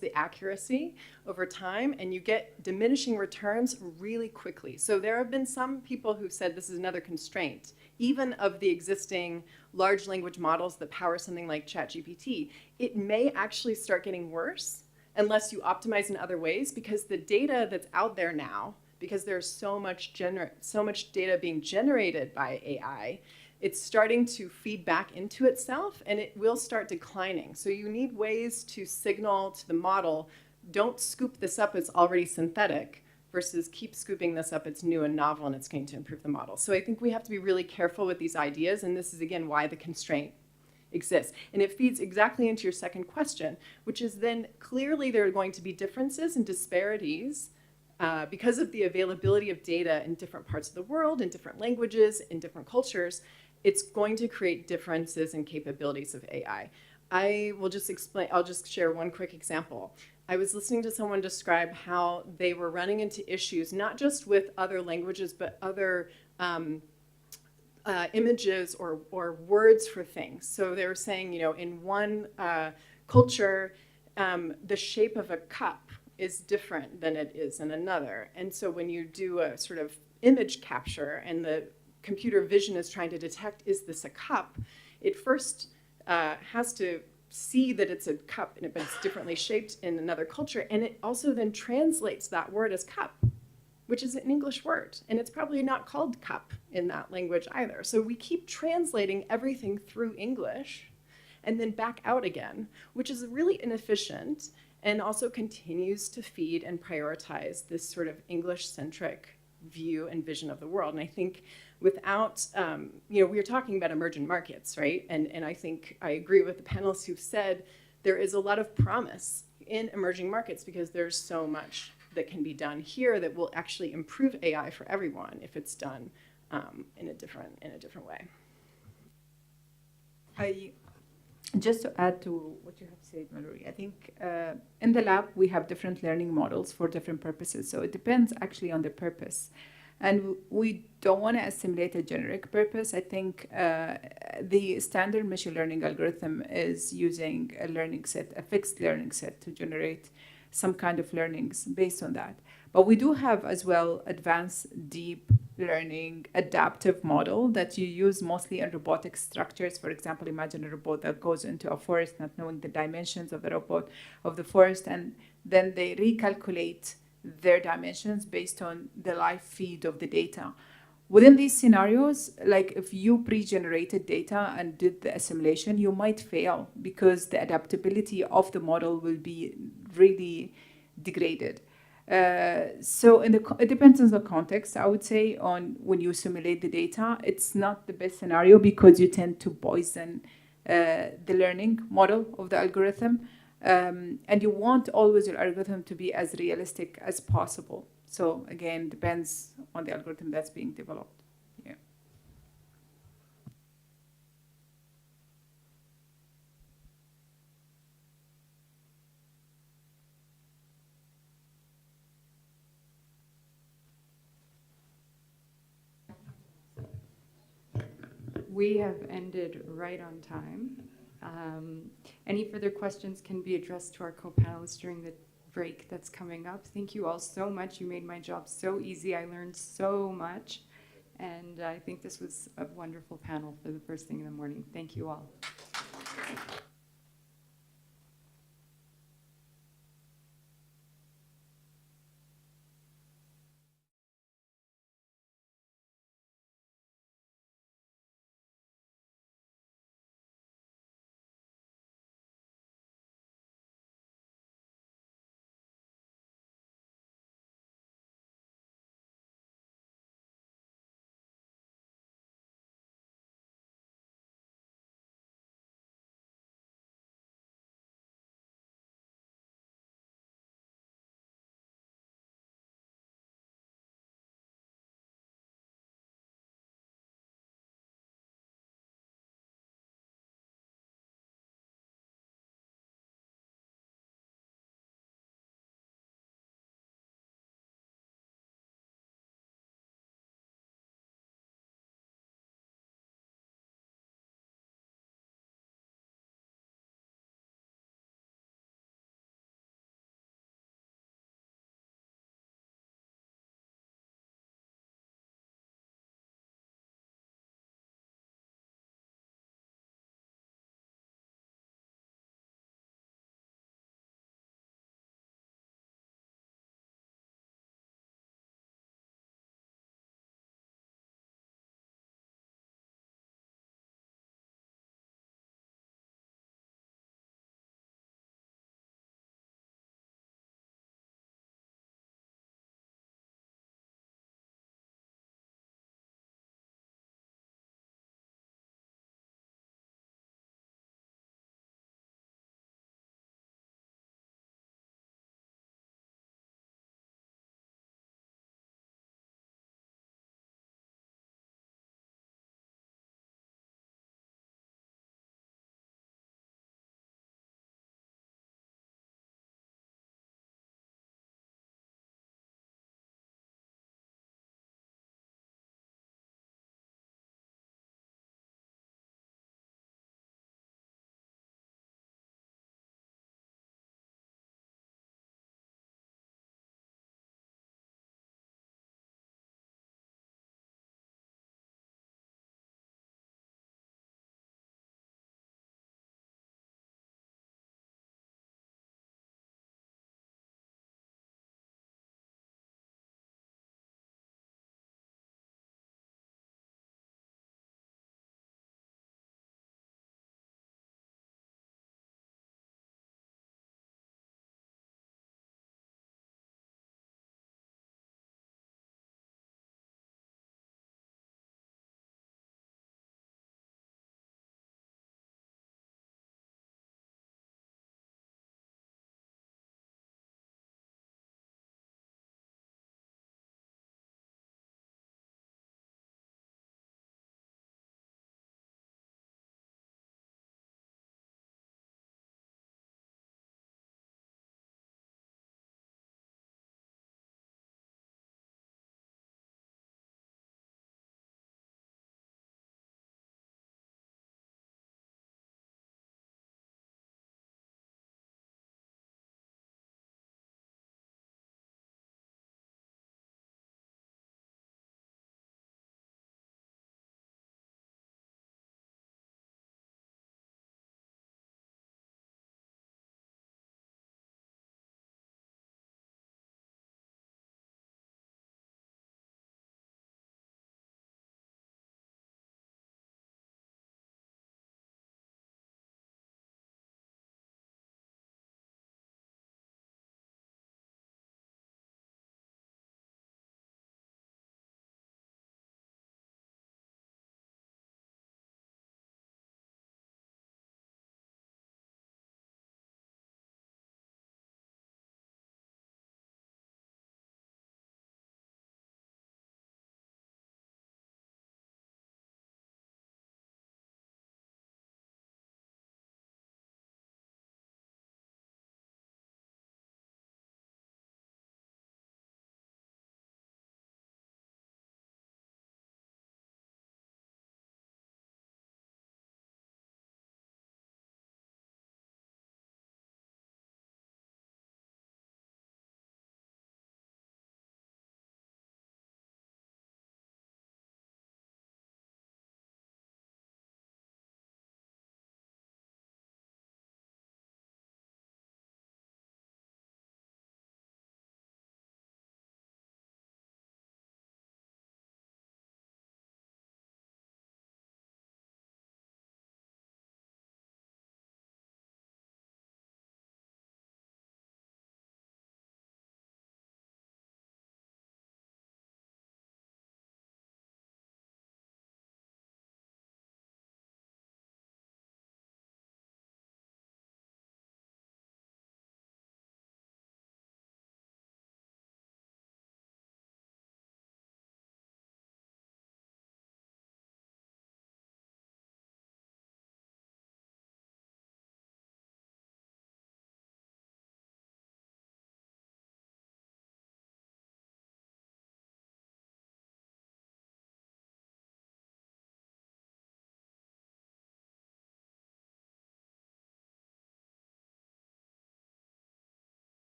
the accuracy over time, and you get diminishing returns really quickly. So there have been some people who've said this is another constraint, even of the existing large language models that power something like ChatGPT, it may actually start getting worse unless you optimize in other ways, because the data that's out there now, because there's so much data being generated by AI, it's starting to feed back into itself, and it will start declining. So you need ways to signal to the model, don't scoop this up, it's already synthetic, versus keep scooping this up, it's new and novel, and it's going to improve the model. So I think we have to be really careful with these ideas, and this is, again, why the constraint exists. And it feeds exactly into your second question, which is then clearly there are going to be differences and disparities because of the availability of data in different parts of the world, in different languages, in different cultures. It's going to create differences in capabilities of AI. I will just explain, I'll just share one quick example. I was listening to someone describe how they were running into issues, not just with other languages, but other images or words for things. So they were saying, you know, in one culture, the shape of a cup is different than it is in another. And so when you do a sort of image capture and the computer vision is trying to detect, is this a cup? It first has to see that it's a cup, but it's differently shaped in another culture. And it also then translates that word as cup, which is an English word. And it's probably not called cup in that language either. So we keep translating everything through English and then back out again, which is really inefficient and also continues to feed and prioritize this sort of English-centric view and vision of the world. And I think without, you know, we were talking about emerging markets, right? And I think I agree with the panelists who've said there is a lot of promise in emerging markets because there's so much that can be done here that will actually improve AI for everyone if it's done in a different way. Just to add to what you have said, Mallory, I think in the lab we have different learning models for different purposes. So it depends actually on the purpose. And we don't want to assimilate a generic purpose. I think the standard machine learning algorithm is using a learning set, a fixed learning set, to generate some kind of learnings based on that. But we do have as well advanced deep learning adaptive model that you use mostly in robotic structures. For example, imagine a robot that goes into a forest not knowing the dimensions of the robot of the forest, and then they recalculate their dimensions based on the live feed of the data. Within these scenarios, like if you pre-generated data and did the assimilation, you might fail because the adaptability of the model will be really degraded. So it depends on the context, I would say, on when you simulate the data. It's not the best scenario because you tend to poison the learning model of the algorithm. And you want always your algorithm to be as realistic as possible. So again, depends on the algorithm that's being developed. Yeah. We have ended right on time. Any further questions can be addressed to our co-panelists during the break that's coming up. Thank you all so much. You made my job so easy. I learned so much. And I think this was a wonderful panel for the first thing in the morning. Thank you all.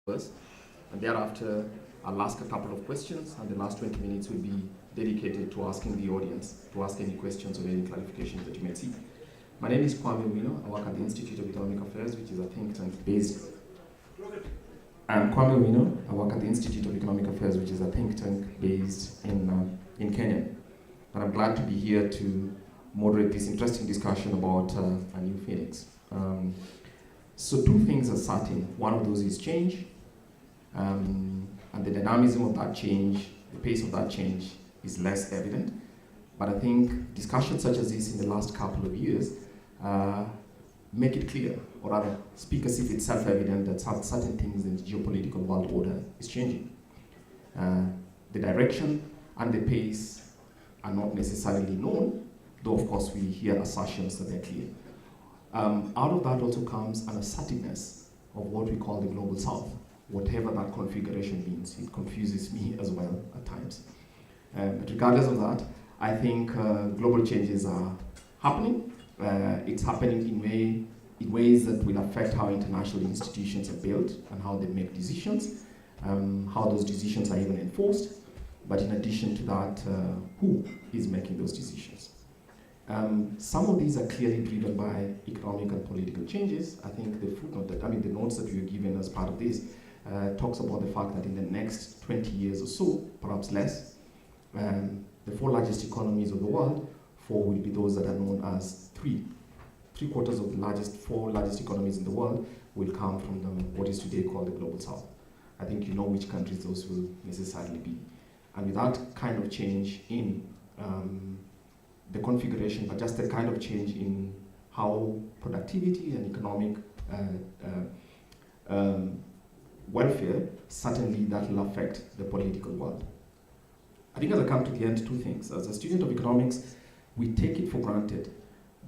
first, and thereafter I'll ask a couple of questions, and the last 20 minutes will be dedicated to asking the audience to ask any questions or any clarifications that you may see. My name is Kwame Owino. I work at the Institute of Economic Affairs, which is a think tank based. I'm Kwame Owino. I work at the Institute of Economic Affairs, which is a think tank based in Kenya. And I'm glad to be here to moderate this interesting discussion about a new Phoenix. So two things are certain. One of those is change, and the dynamism of that change, the pace of that change is less evident. But I think discussions such as this in the last couple of years make it clear, or rather speak as if it's self-evident that certain things in the geopolitical world order is changing. The direction and the pace are not necessarily known, though of course we hear assertions that they're clear. Out of that also comes an assertiveness of what we call the global south, whatever that configuration means. It confuses me as well at times. But regardless of that, I think global changes are happening. It's happening in ways that will affect how international institutions are built and how they make decisions, how those decisions are even enforced. But in addition to that, who is making those decisions? Some of these are clearly driven by economic and political changes. I think the footnote the notes that we were given as part of this talks about the fact that in the next 20 years or so, perhaps less, the four largest economies of the world, four will be those that are known as three quarters of the four largest economies in the world will come from what is today called the global south. I think you know which countries those will necessarily be. And with that kind of change in the configuration, but just the kind of change in how productivity and economic welfare, certainly that will affect the political world. I think as I come to the end, two things. As a student of economics, we take it for granted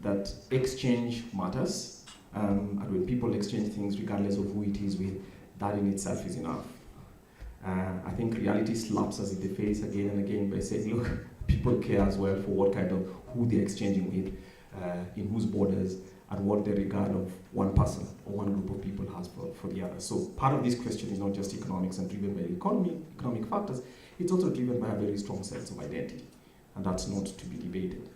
that exchange matters, and when people exchange things, regardless of who it is with, that in itself is enough. I think reality slaps us in the face again and again by saying, look, people care as well for what kind of, who they're exchanging with, in whose borders, and what the regard of one person or one group of people has for the other. So part of this question is not just economics and driven by economic factors, it's also driven by a very strong sense of identity, and that's not to be debated.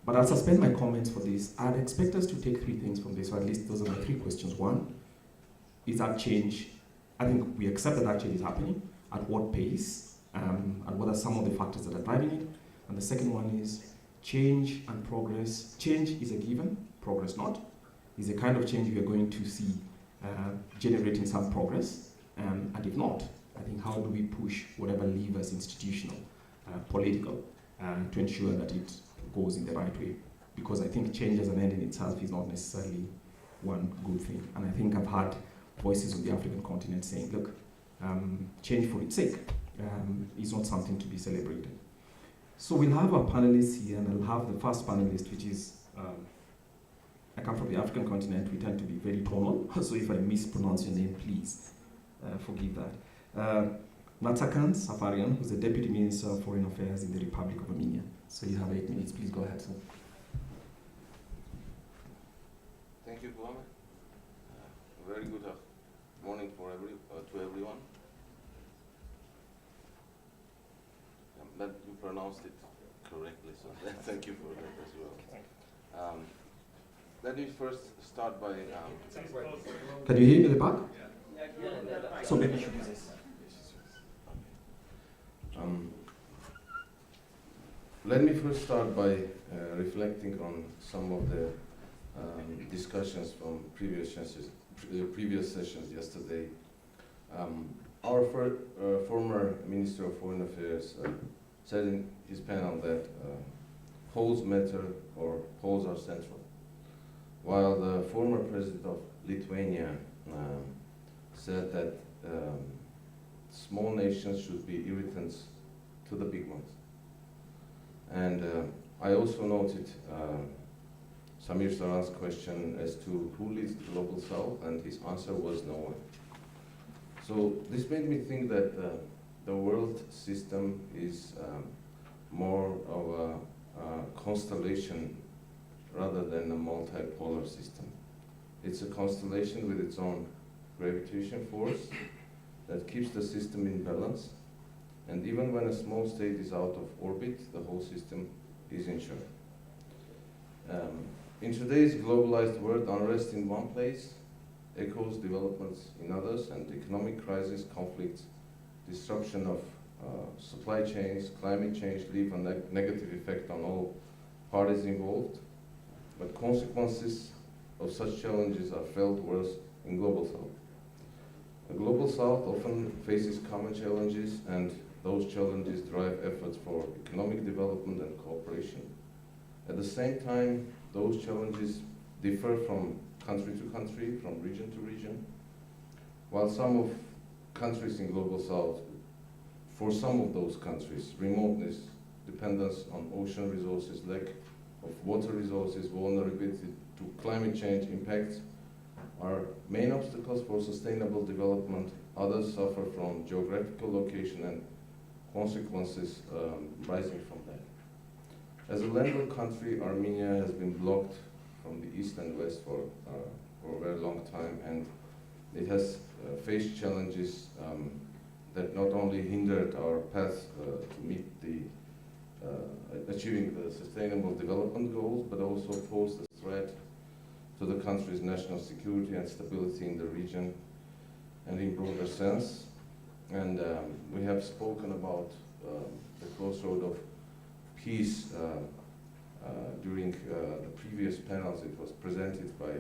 But I'll suspend my comments for this. I'd expect us to take three things from this, or at least those are my three questions. One, is that change, I think we accept that change is happening, at what pace, and what are some of the factors that are driving it. And the second one is change and progress. Change is a given, progress not. Is a kind of change we are going to see generating some progress, and if not, I think how do we push whatever levers, institutional, political, to ensure that it goes in the right way? Because I think change as an end in itself is not necessarily one good thing. And I think I've heard voices of the African continent saying, look, change for its sake is not something to be celebrated. So we'll have our panelists here, and I'll have the first panelist, which is, I come from the African continent, we tend to be very tonal, so if I mispronounce your name, please forgive that. Natsakan Safarian, who's the Deputy Minister of Foreign Affairs in the Republic of Armenia. So you have 8 minutes, please go ahead, sir. Thank you, Kwame. Very good morning to everyone. But you pronounced it correctly, so thank you for that as well. Let me first start by... Can you hear me in the back? So maybe you should use this. Let me first start by reflecting on some of the discussions from previous sessions yesterday. Our former Minister of Foreign Affairs said in his panel that polls matter or polls are central, while the former President of Lithuania said that small nations should be irritants to the big ones. And I also noted Samir Saran's question as to who leads the global south, and his answer was no one. So this made me think that the world system is more of a constellation rather than a multipolar system. It's a constellation with its own gravitation force, that keeps the system in balance, and even when a small state is out of orbit, the whole system is insured. In today's globalized world, unrest in one place echoes developments in others, and economic crisis, conflicts, disruption of supply chains, climate change leave a negative effect on all parties involved, but consequences of such challenges are felt worse in Global South. The Global South often faces common challenges, and those challenges drive efforts for economic development and cooperation. At the same time, those challenges differ from country to country, from region to region. While some of countries in Global South, for some of those countries, remoteness, dependence on ocean resources, lack of water resources, vulnerability to climate change impacts are main obstacles for sustainable development. Others suffer from geographical location and consequences rising from that. As a landlocked country, Armenia has been blocked from the east and west for a very long time, and it has faced challenges that not only hindered our path to meet the achieving the sustainable development goals, but also posed a threat to the country's national security and stability in the region and in broader sense. And we have spoken about the crossroad of peace during the previous panels. It was presented by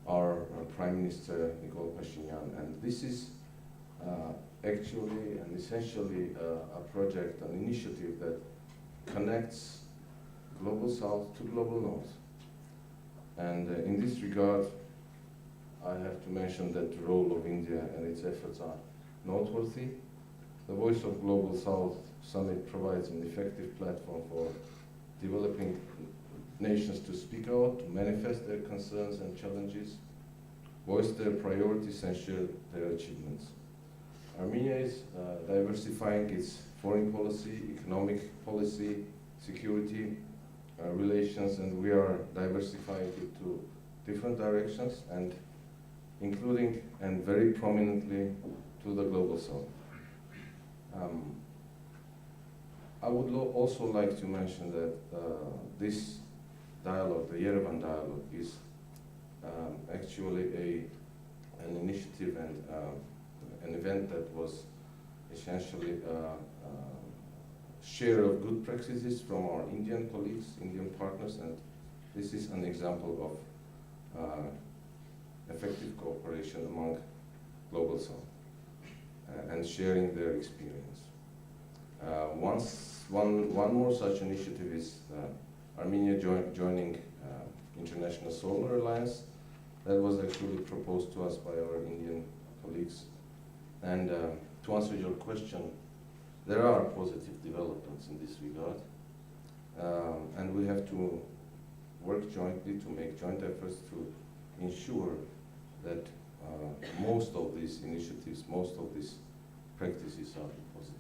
our Prime Minister, Nicole Pashinyan. And this is actually and essentially a project, an initiative that connects Global South to Global North. And in this regard, I have to mention that the role of India and its efforts are noteworthy. The Voice of Global South Summit provides an effective platform for developing nations to speak out, to manifest their concerns and challenges, voice their priorities and share their achievements. Armenia is diversifying its foreign policy, economic policy, security relations, and we are diversifying it to different directions, and including and very prominently to the Global South. I would also like to mention that this dialogue, the Yerevan dialogue, is actually an initiative and an event that was essentially share of good practices from our Indian colleagues, Indian partners, and this is an example of effective cooperation among Global South and sharing their experience. One more such initiative is Armenia joining International Solar Alliance. That was actually proposed to us by our Indian colleagues. And to answer your question, there are positive developments in this regard, and we have to work jointly to make joint efforts to ensure that most of these initiatives, most of these practices are positive.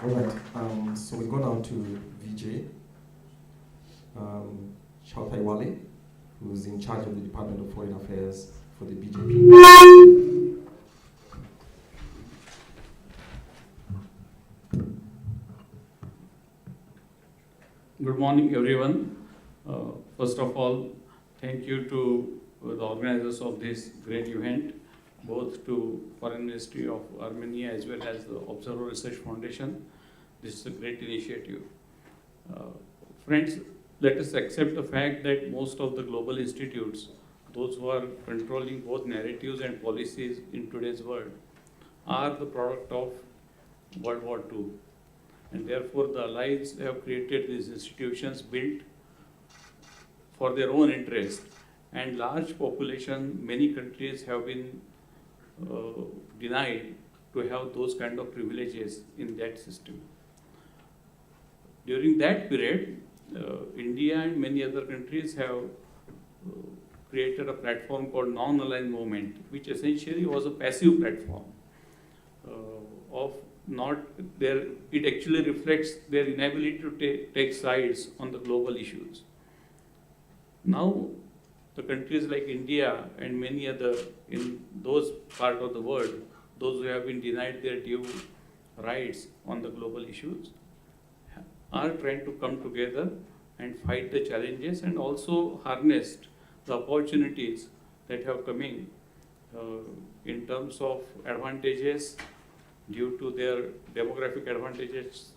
All right, so we'll go now to VJ Chautaiwale, who's in charge of the Department of Foreign Affairs for the BJP. Good morning, everyone. First of all, thank you to the organizers of this great event, both to Foreign Ministry of Armenia as well as the Observer Research Foundation. This is a great initiative. Friends, let us accept the fact that most of the global institutes, those who are controlling both narratives and policies in today's world, are the product of World War II. And therefore, the allies have created these institutions built for their own interest. And large population, many countries have been denied to have those kind of privileges in that system. During that period, India and many other countries have created a platform called Non-Aligned Movement, which essentially was a passive platform of not their, it actually reflects their inability to take sides on the global issues. Now, the countries like India and many other in those part of the world, those who have been denied their due rights on the global issues, are trying to come together and fight the challenges and also harness the opportunities that have coming in terms of advantages due to their demographic advantages,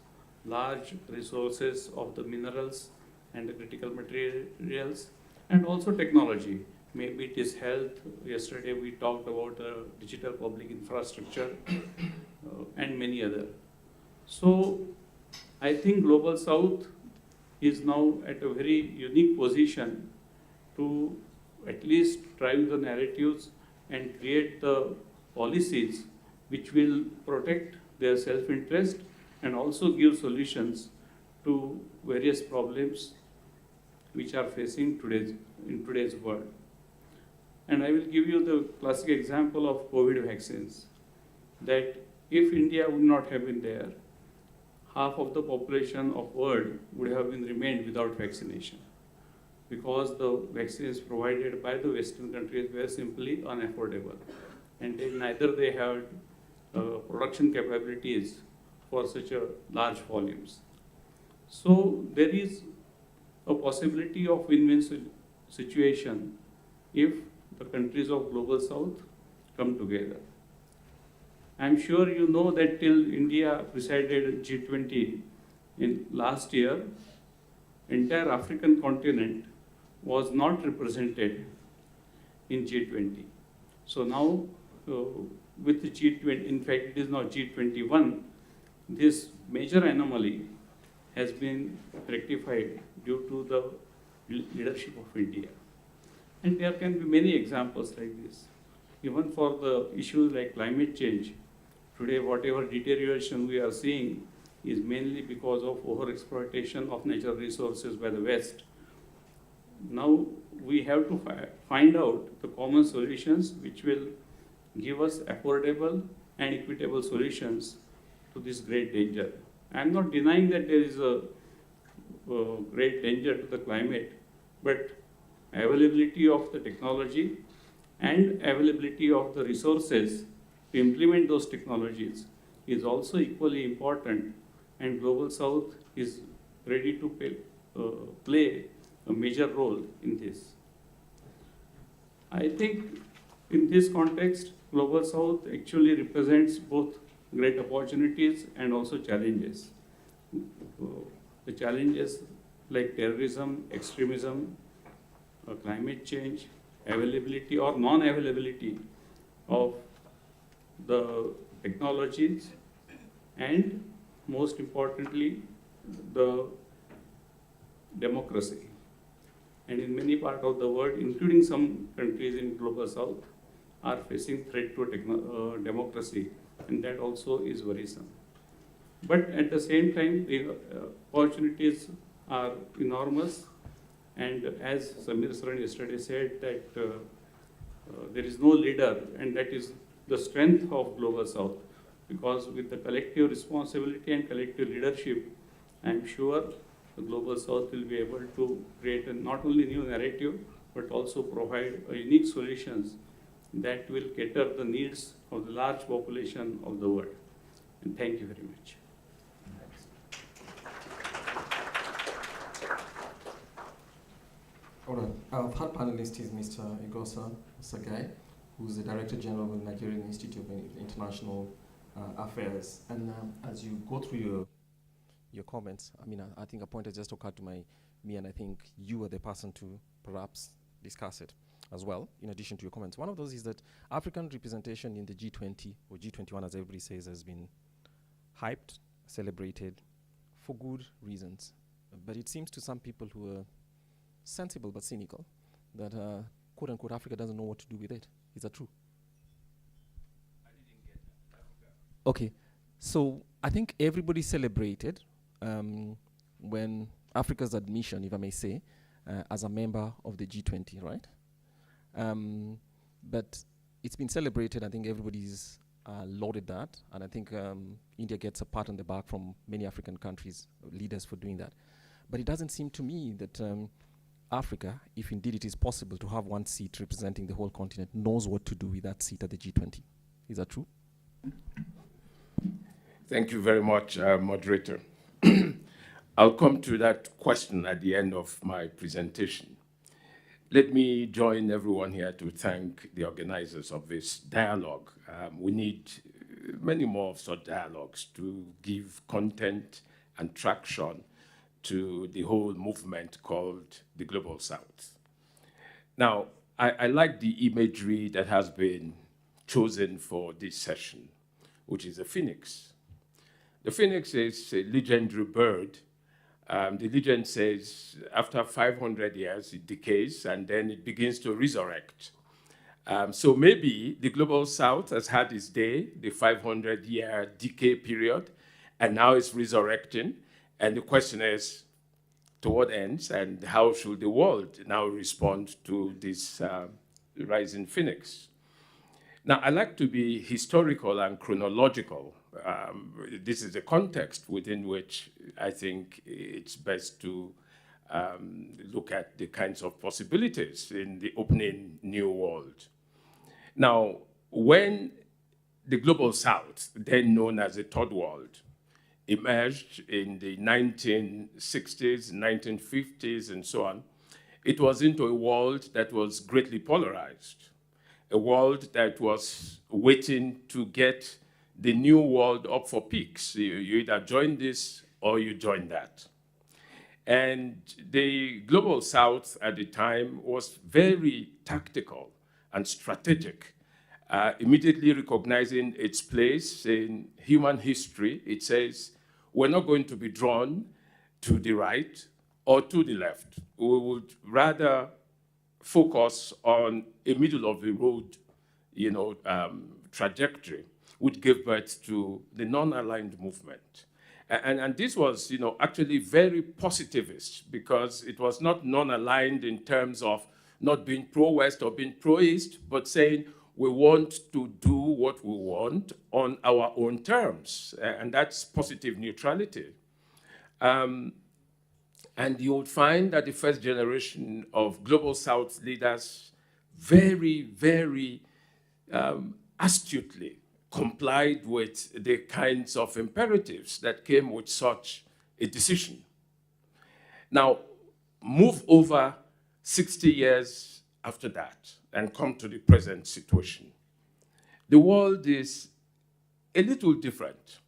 large resources of the minerals and the critical materials, and also technology. Maybe it is health. Yesterday we talked about digital public infrastructure and many other. So I think Global South is now at a very unique position to at least drive the narratives and create the policies which will protect their self-interest and also give solutions to various problems which are facing in today's world. And I will give you the classic example of COVID vaccines, that if India would not have been there, half of the population of world would have been remained without vaccination, because the vaccines provided by the Western countries were simply unaffordable, and neither they had production capabilities for such a large volumes. So there is a possibility of win-win situation if the countries of Global South come together. I'm sure you know that till India presided G20 in last year, entire African continent was not represented in G20. So now with the G20, in fact it is now G21, this major anomaly has been rectified due to the leadership of India. And there can be many examples like this. Even for the issues like climate change, today whatever deterioration we are seeing is mainly because of overexploitation of natural resources by the West. Now we have to find out the common solutions which will give us affordable and equitable solutions to this great danger. I am not denying that there is a great danger to the climate, but availability of the technology and availability of the resources to implement those technologies is also equally important, and Global South is ready to play a major role in this. I think in this context, Global South actually represents both great opportunities and also challenges. The challenges like terrorism, extremism, climate change, availability or non-availability of the technologies, and most importantly, the democracy. And in many parts of the world, including some countries in Global South, are facing threat to democracy, and that also is worrisome. But at the same time, the opportunities are enormous, and as Samir Saran yesterday said, that there is no leader, and that is the strength of Global South, because with the collective responsibility and collective leadership, I am sure the Global South will be able to create not only new narrative, but also provide unique solutions that will cater the needs of the large population of the world. And thank you very much. All right. Our third panelist is Mr. Igosa Sagai, who's the Director General of the Nigerian Institute of International Affairs. And as you go through your comments, I mean, I think a point has just occurred to me, and I think you are the person to perhaps discuss it as well, in addition to your comments. One of those is that African representation in the G20, or G21 as everybody says, has been hyped, celebrated, for good reasons. But it seems to some people who are sensible but cynical that, quote unquote, Africa doesn't know what to do with it. Is that true? I didn't get Africa. Okay, so I think everybody celebrated when Africa's admission, if I may say, as a member of the G20, right? But it's been celebrated. I think everybody's lauded that, and I think India gets a pat on the back from many African countries, leaders, for doing that. But it doesn't seem to me that Africa, if indeed it is possible to have one seat representing the whole continent, knows what to do with that seat at the G20. Is that true? Thank you very much, moderator. I'll come to that question at the end of my presentation. Let me join everyone here to thank the organizers of this dialogue. We need many more of such dialogues to give content and traction to the whole movement called the Global South. Now, I like the imagery that has been chosen for this session, which is a phoenix. The phoenix is a legendary bird. The legend says after 500 years, it decays and then it begins to resurrect. So maybe the Global South has had its day, the 500-year decay period, and now it's resurrecting. And the question is, to what ends, and how should the world now respond to this rising phoenix? Now, I like to be historical and chronological. This is the context within which I think it's best to look at the kinds of possibilities in the opening new world. Now, when the Global South, then known as the Third World, emerged in the 1960s, 1950s, and so on, it was into a world that was greatly polarized, a world that was waiting to get the new world up for peaks. You either join this or you join that. And the Global South at the time was very tactical and strategic, immediately recognizing its place in human history. It says, we're not going to be drawn to the right or to the left. We would rather focus on a middle of the road, trajectory, which gave birth to the non-aligned movement. And this was, actually very positivist, because it was not non-aligned in terms of not being pro-West or being pro-East, but saying we want to do what we want on our own terms, and that's positive neutrality. And you would find that the first generation of Global South leaders very, very astutely complied with the kinds of imperatives that came with such a decision. Now, move over 60 years after that and come to the present situation. The world is a little different.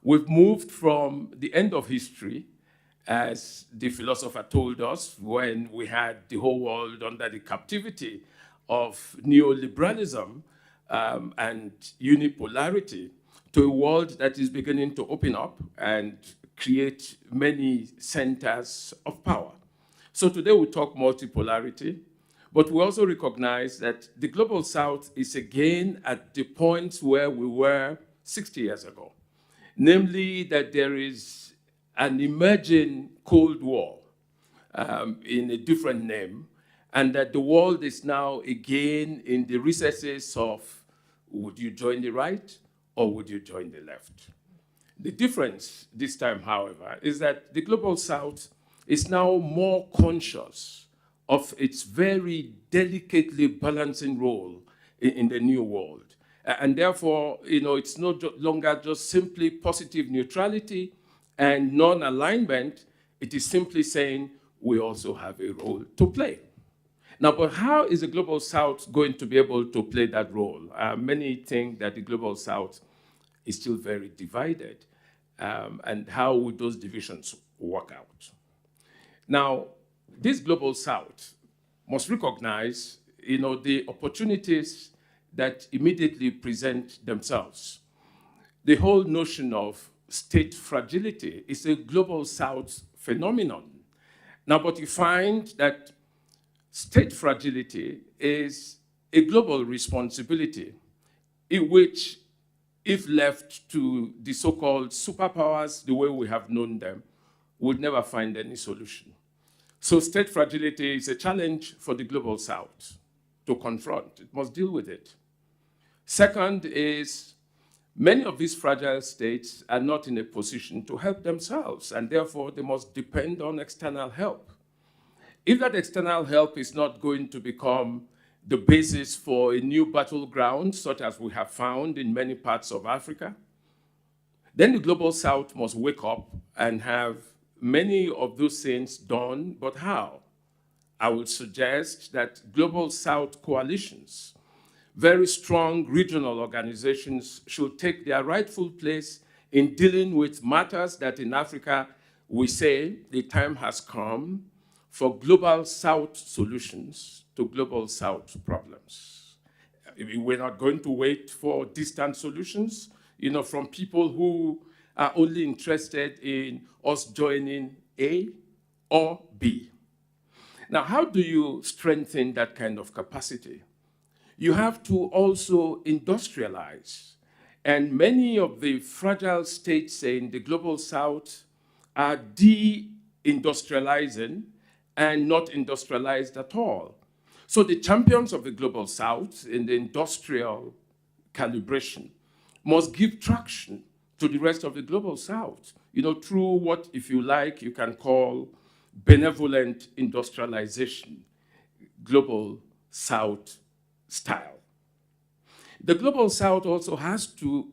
We've moved from the end of history, as the philosopher told us, when we had the whole world under the captivity of neoliberalism and unipolarity, to a world that is beginning to open up and create many centers of power. So today we talk multipolarity, but we also recognize that the Global South is again at the point where we were 60 years ago. Namely, that there is an emerging Cold War in a different name, and that the world is now again in the recesses of, would you join the right or would you join the left? The difference this time, however, is that the Global South is now more conscious of its very delicately balancing role in the new world. And therefore, it's no longer just simply positive neutrality and non-alignment. It is simply saying we also have a role to play. Now, but how is the Global South going to be able to play that role? Many think that the Global South is still very divided. And how would those divisions work out? Now, this Global South must recognize, the opportunities that immediately present themselves. The whole notion of state fragility is a Global South phenomenon. Now, but you find that state fragility is a global responsibility in which, if left to the so-called superpowers the way we have known them, would never find any solution. So state fragility is a challenge for the Global South to confront. It must deal with it. Second is, many of these fragile states are not in a position to help themselves, and therefore they must depend on external help. If that external help is not going to become the basis for a new battleground, such as we have found in many parts of Africa, then the Global South must wake up and have many of those things done. But how? I would suggest that Global South coalitions, very strong regional organizations, should take their rightful place in dealing with matters that in Africa we say the time has come for Global South solutions to Global South problems. We're not going to wait for distant solutions, from people who are only interested in us joining A or B. Now, how do you strengthen that kind of capacity? You have to also industrialize. And many of the fragile states in the Global South are de-industrializing and not industrialized at all. So the champions of the Global South in the industrial calibration must give traction to the rest of the Global South, through what, if you like, you can call benevolent industrialization, Global South style. The Global South also has to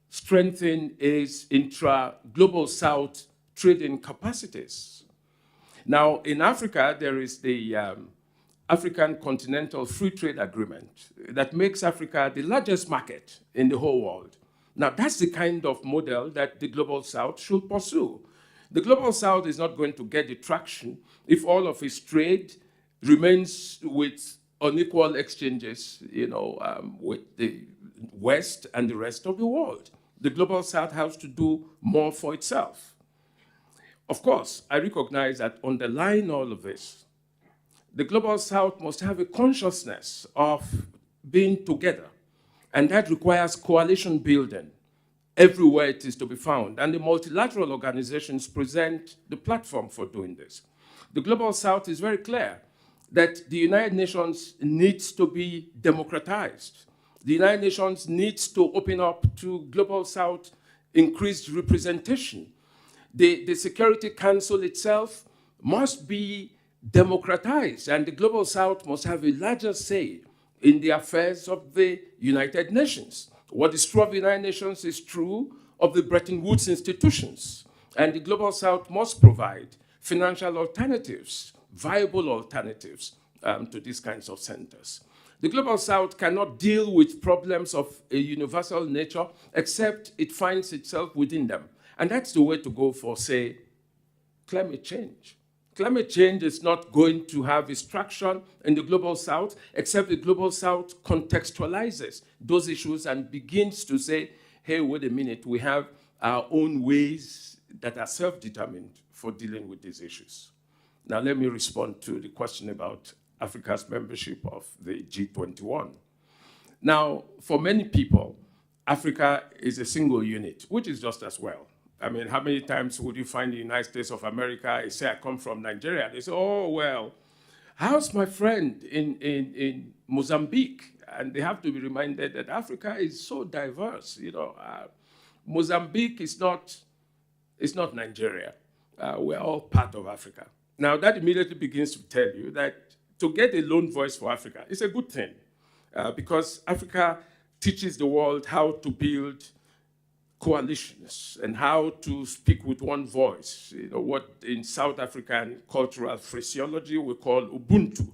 strengthen its intra-Global South trading capacities. Now, in Africa, there is the African Continental Free Trade Agreement that makes Africa the largest market in the whole world. Now, that's the kind of model that the Global South should pursue. The Global South is not going to get the traction if all of its trade remains with unequal exchanges, with the West and the rest of the world. The Global South has to do more for itself. Of course, I recognize that underlying all of this, the Global South must have a consciousness of being together, and that requires coalition building everywhere it is to be found. And the multilateral organizations present the platform for doing this. The Global South is very clear that the United Nations needs to be democratized. The United Nations needs to open up to Global South increased representation. The Security Council itself must be democratized, and the Global South must have a larger say in the affairs of the United Nations. What is true of the United Nations is true of the Bretton Woods institutions, and the Global South must provide financial alternatives, viable alternatives to these kinds of centers. The Global South cannot deal with problems of a universal nature except it finds itself within them. And that's the way to go for, say, climate change. Climate change is not going to have its traction in the Global South except the Global South contextualizes those issues and begins to say, hey, wait a minute, we have our own ways that are self-determined for dealing with these issues. Now, let me respond to the question about Africa's membership of the G21. Now, for many people, Africa is a single unit, which is just as well. I mean, how many times would you find the United States of America, I say I come from Nigeria, they say, oh, well, how's my friend in Mozambique? And they have to be reminded that Africa is so diverse. Mozambique is not Nigeria. We're all part of Africa. Now, that immediately begins to tell you that to get a lone voice for Africa is a good thing because Africa teaches the world how to build coalitions and how to speak with one voice. What in South African cultural phraseology we call Ubuntu.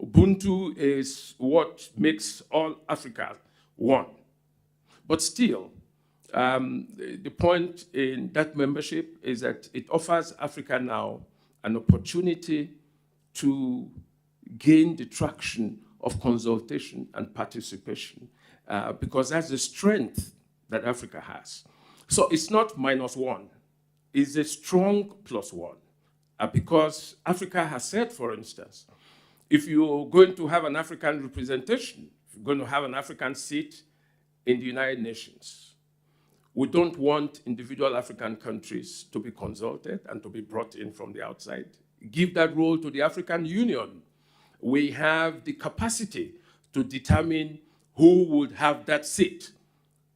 Ubuntu is what makes all Africa one. But still, the point in that membership is that it offers Africa now an opportunity to gain the traction of consultation and participation because that's the strength that Africa has. So it's not -1, it's a strong +1 because Africa has said, for instance, if you're going to have an African representation, if you're going to have an African seat in the United Nations, we don't want individual African countries to be consulted and to be brought in from the outside. Give that role to the African Union. We have the capacity to determine who would have that seat.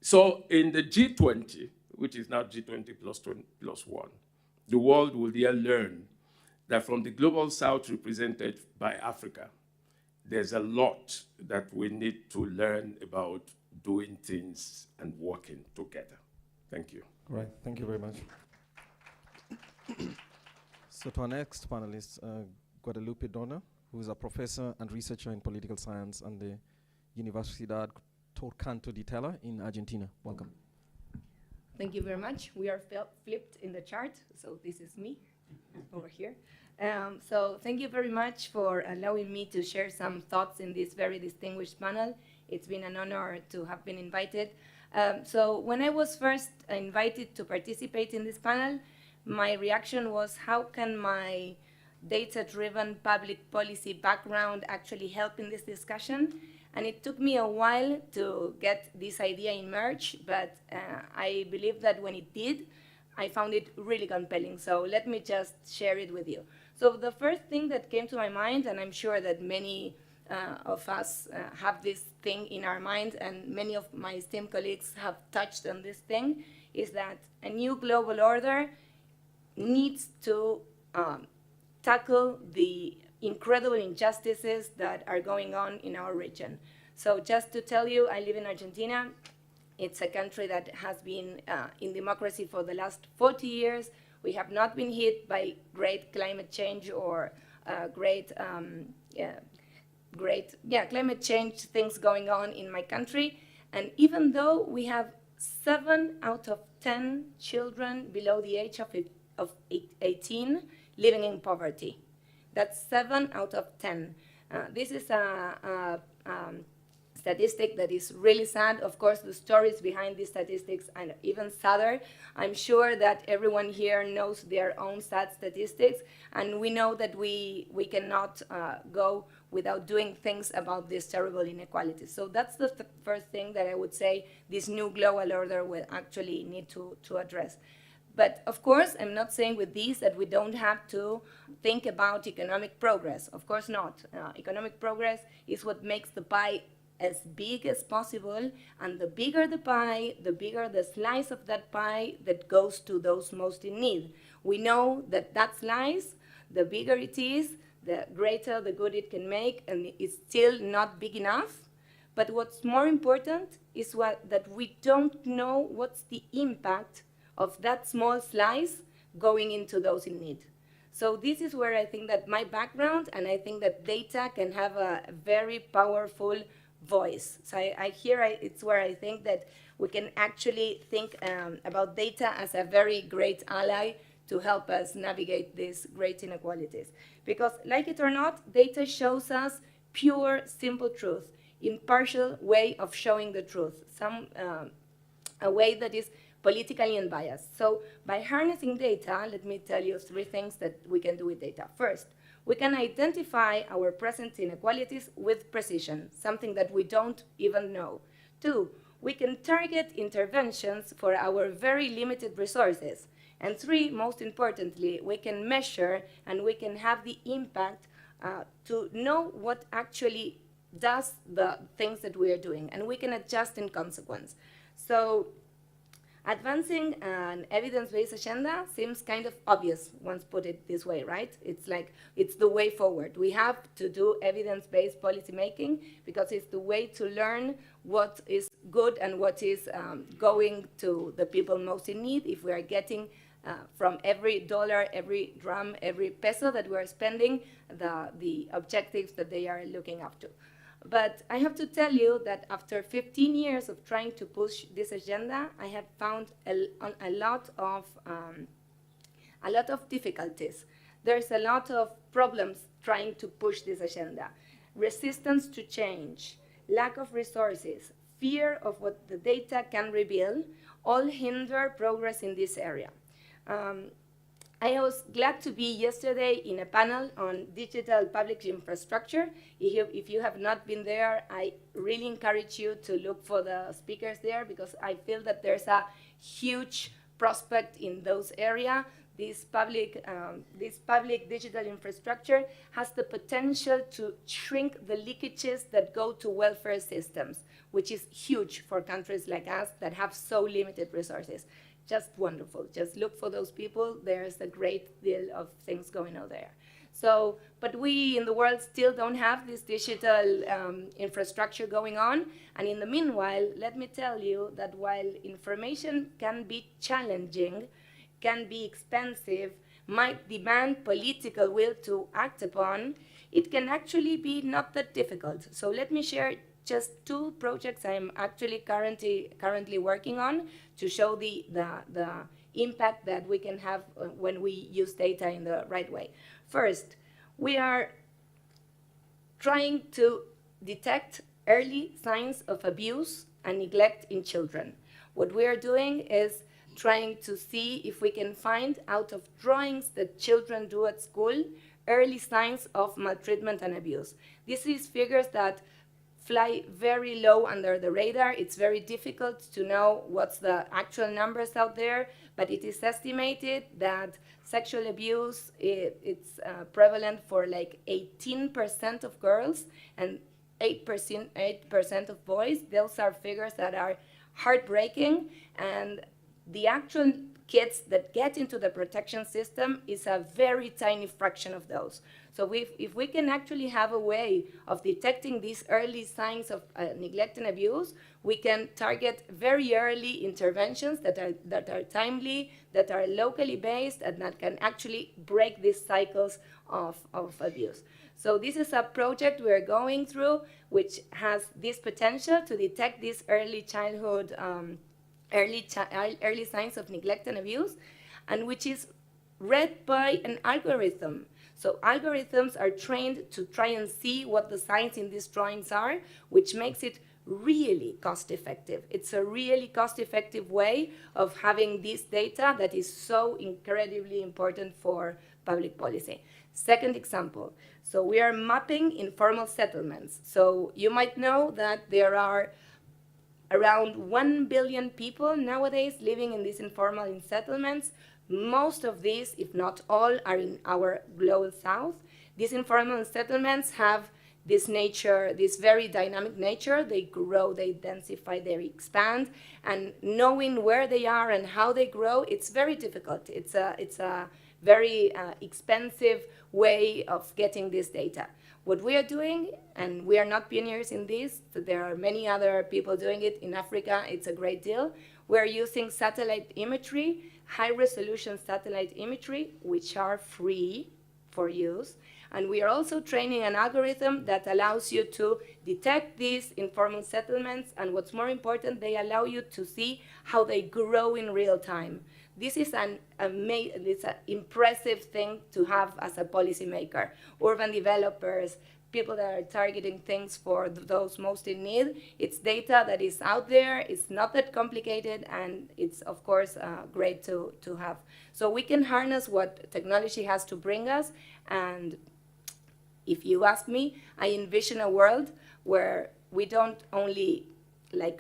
So in the G20, which is now G20 plus 1, the world will there learn that from the global south represented by Africa, there's a lot that we need to learn about doing things and working together. Thank you. All right, thank you very much. So to our next panelist, Guadalupe Dona, who is a professor and researcher in political science at the Universidad Torcanto di Tella in Argentina. Welcome. Thank you very much. We are flipped in the chart, so this is me over here. So thank you very much for allowing me to share some thoughts in this very distinguished panel. It's been an honor to have been invited. So when I was first invited to participate in this panel, my reaction was, how can my data-driven public policy background actually help in this discussion? And it took me a while to get this idea emerge, but I believe that when it did, I found it really compelling. So let me just share it with you. So the first thing that came to my mind, and I'm sure that many of us have this thing in our mind, and many of my esteemed colleagues have touched on this thing, is that a new global order needs to tackle the incredible injustices that are going on in our region. So just to tell you, I live in Argentina. It's a country that has been in democracy for the last 40 years. We have not been hit by great climate change or great climate change things going on in my country. And even though we have 7 out of 10 children below the age of 18 living in poverty. That's 7 out of 10. This is a statistic that is really sad. Of course, the stories behind these statistics are even sadder. I'm sure that everyone here knows their own sad statistics, and we know that we cannot go without doing things about these terrible inequalities. So that's the first thing that I would say this new global order will actually need to address. But of course, I'm not saying with this that we don't have to think about economic progress. Of course not. Economic progress is what makes the pie as big as possible, and the bigger the pie, the bigger the slice of that pie that goes to those most in need. We know that that slice, the bigger it is, the greater the good it can make, and it's still not big enough. But what's more important is that we don't know what's the impact of that small slice going into those in need. So this is where I think that my background, and I think that data can have a very powerful voice. So it's where I think that we can actually think about data as a very great ally to help us navigate these great inequalities. Because like it or not, data shows us pure, simple truth, impartial way of showing the truth, a way that is politically unbiased. So by harnessing data, let me tell you 3 things that we can do with data. First, we can identify our present inequalities with precision, something that we don't even know. 2, we can target interventions for our very limited resources. And 3, most importantly, we can measure and we can have the impact to know what actually does the things that we are doing, and we can adjust in consequence. So advancing an evidence-based agenda seems kind of obvious once put it this way, right? It's like, it's the way forward. We have to do evidence-based policymaking because it's the way to learn what is good and what is going to the people most in need. If we are getting from every dollar, every drum, every peso that we're spending, the objectives that they are looking up to. But I have to tell you that after 15 years of trying to push this agenda, I have found a lot of difficulties. There's a lot of problems trying to push this agenda. Resistance to change, lack of resources, fear of what the data can reveal, all hinder progress in this area. I was glad to be yesterday in a panel on digital public infrastructure. If you have not been there, I really encourage you to look for the speakers there because I feel that there's a huge prospect in those areas. This public digital infrastructure has the potential to shrink the leakages that go to welfare systems, which is huge for countries like us that have so limited resources. Just wonderful. Just look for those people. There's a great deal of things going on there. So, but we in the world still don't have this digital infrastructure going on. And in the meanwhile, let me tell you that while information can be challenging, can be expensive, might demand political will to act upon, it can actually be not that difficult. So let me share just 2 projects I'm actually currently working on to show the impact that we can have when we use data in the right way. First, we are trying to detect early signs of abuse and neglect in children. What we are doing is trying to see if we can find out of drawings that children do at school early signs of maltreatment and abuse. This is figures that fly very low under the radar. It's very difficult to know what's the actual numbers out there, but it is estimated that sexual abuse, it's prevalent for like 18% of girls and 8% of boys. Those are figures that are heartbreaking, and the actual kids that get into the protection system is a very tiny fraction of those. So if we can actually have a way of detecting these early signs of neglect and abuse, we can target very early interventions that are timely, that are locally based, and that can actually break these cycles of abuse. So this is a project we're going through, which has this potential to detect these early childhood early signs of neglect and abuse, and which is read by an algorithm. So algorithms are trained to try and see what the signs in these drawings are, which makes it really cost effective. It's a really cost effective way of having this data that is so incredibly important for public policy. Second example, so we are mapping informal settlements. So you might know that there are around 1 billion people nowadays living in these informal settlements. Most of these, if not all, are in our global south. These informal settlements have this nature, this very dynamic nature. They grow, they densify, they expand, and knowing where they are and how they grow, it's very difficult. It's a very expensive way of getting this data. What we are doing, and we are not pioneers in this, so there are many other people doing it in Africa, it's a great deal. We're using satellite imagery, high-resolution satellite imagery, which are free for use. And we are also training an algorithm that allows you to detect these informal settlements, and what's more important, they allow you to see how they grow in real time. This is an impressive thing to have as a policymaker. Urban developers, people that are targeting things for those most in need. It's data that is out there, it's not that complicated, and it's, of course, great to have. So we can harness what technology has to bring us, and if you ask me, I envision a world where we don't only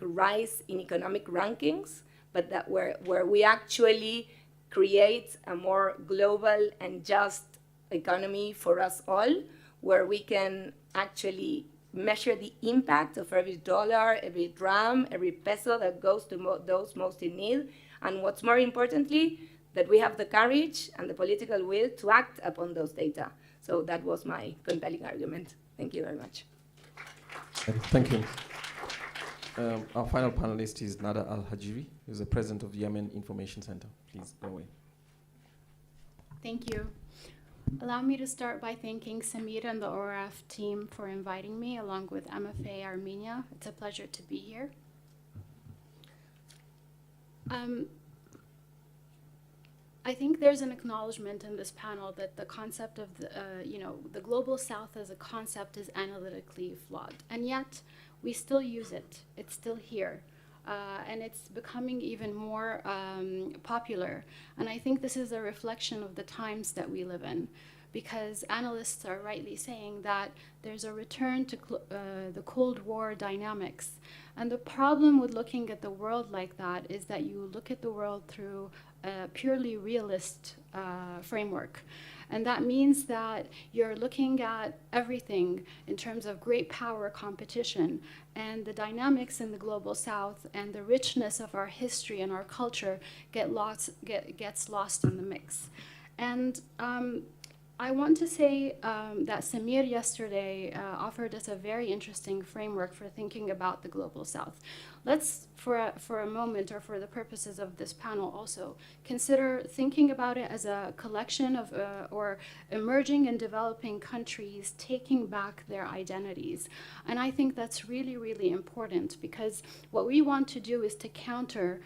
rise in economic rankings, but that where we actually create a more global and just economy for us all, where we can actually measure the impact of every dollar, every dram, every peso that goes to those most in need, and what's more importantly, that we have the courage and the political will to act upon those data. So that was my compelling argument. Thank you very much. Thank you. Our final panelist is Nada Al-Hajiri, who's the president of Yemen Information Center. Please go away. Thank you. Allow me to start by thanking Samir and the ORAF team for inviting me, along with MFA Armenia. It's a pleasure to be here. I think there's an acknowledgement in this panel that the concept of the global south as a concept is analytically flawed, and yet we still use it. It's still here. And it's becoming even more popular. And I think this is a reflection of the times that we live in, because analysts are rightly saying that there's a return to the Cold War dynamics. And the problem with looking at the world like that is that you look at the world through a purely realist framework. And that means that you're looking at everything in terms of great power competition, and the dynamics in the global south and the richness of our history and our culture gets lost in the mix. And I want to say that Samir yesterday offered us a very interesting framework for thinking about the Global South. Let's, for a moment, or for the purposes of this panel also, consider thinking about it as a collection of or emerging and developing countries taking back their identities. And I think that's really, really important, because what we want to do is to counter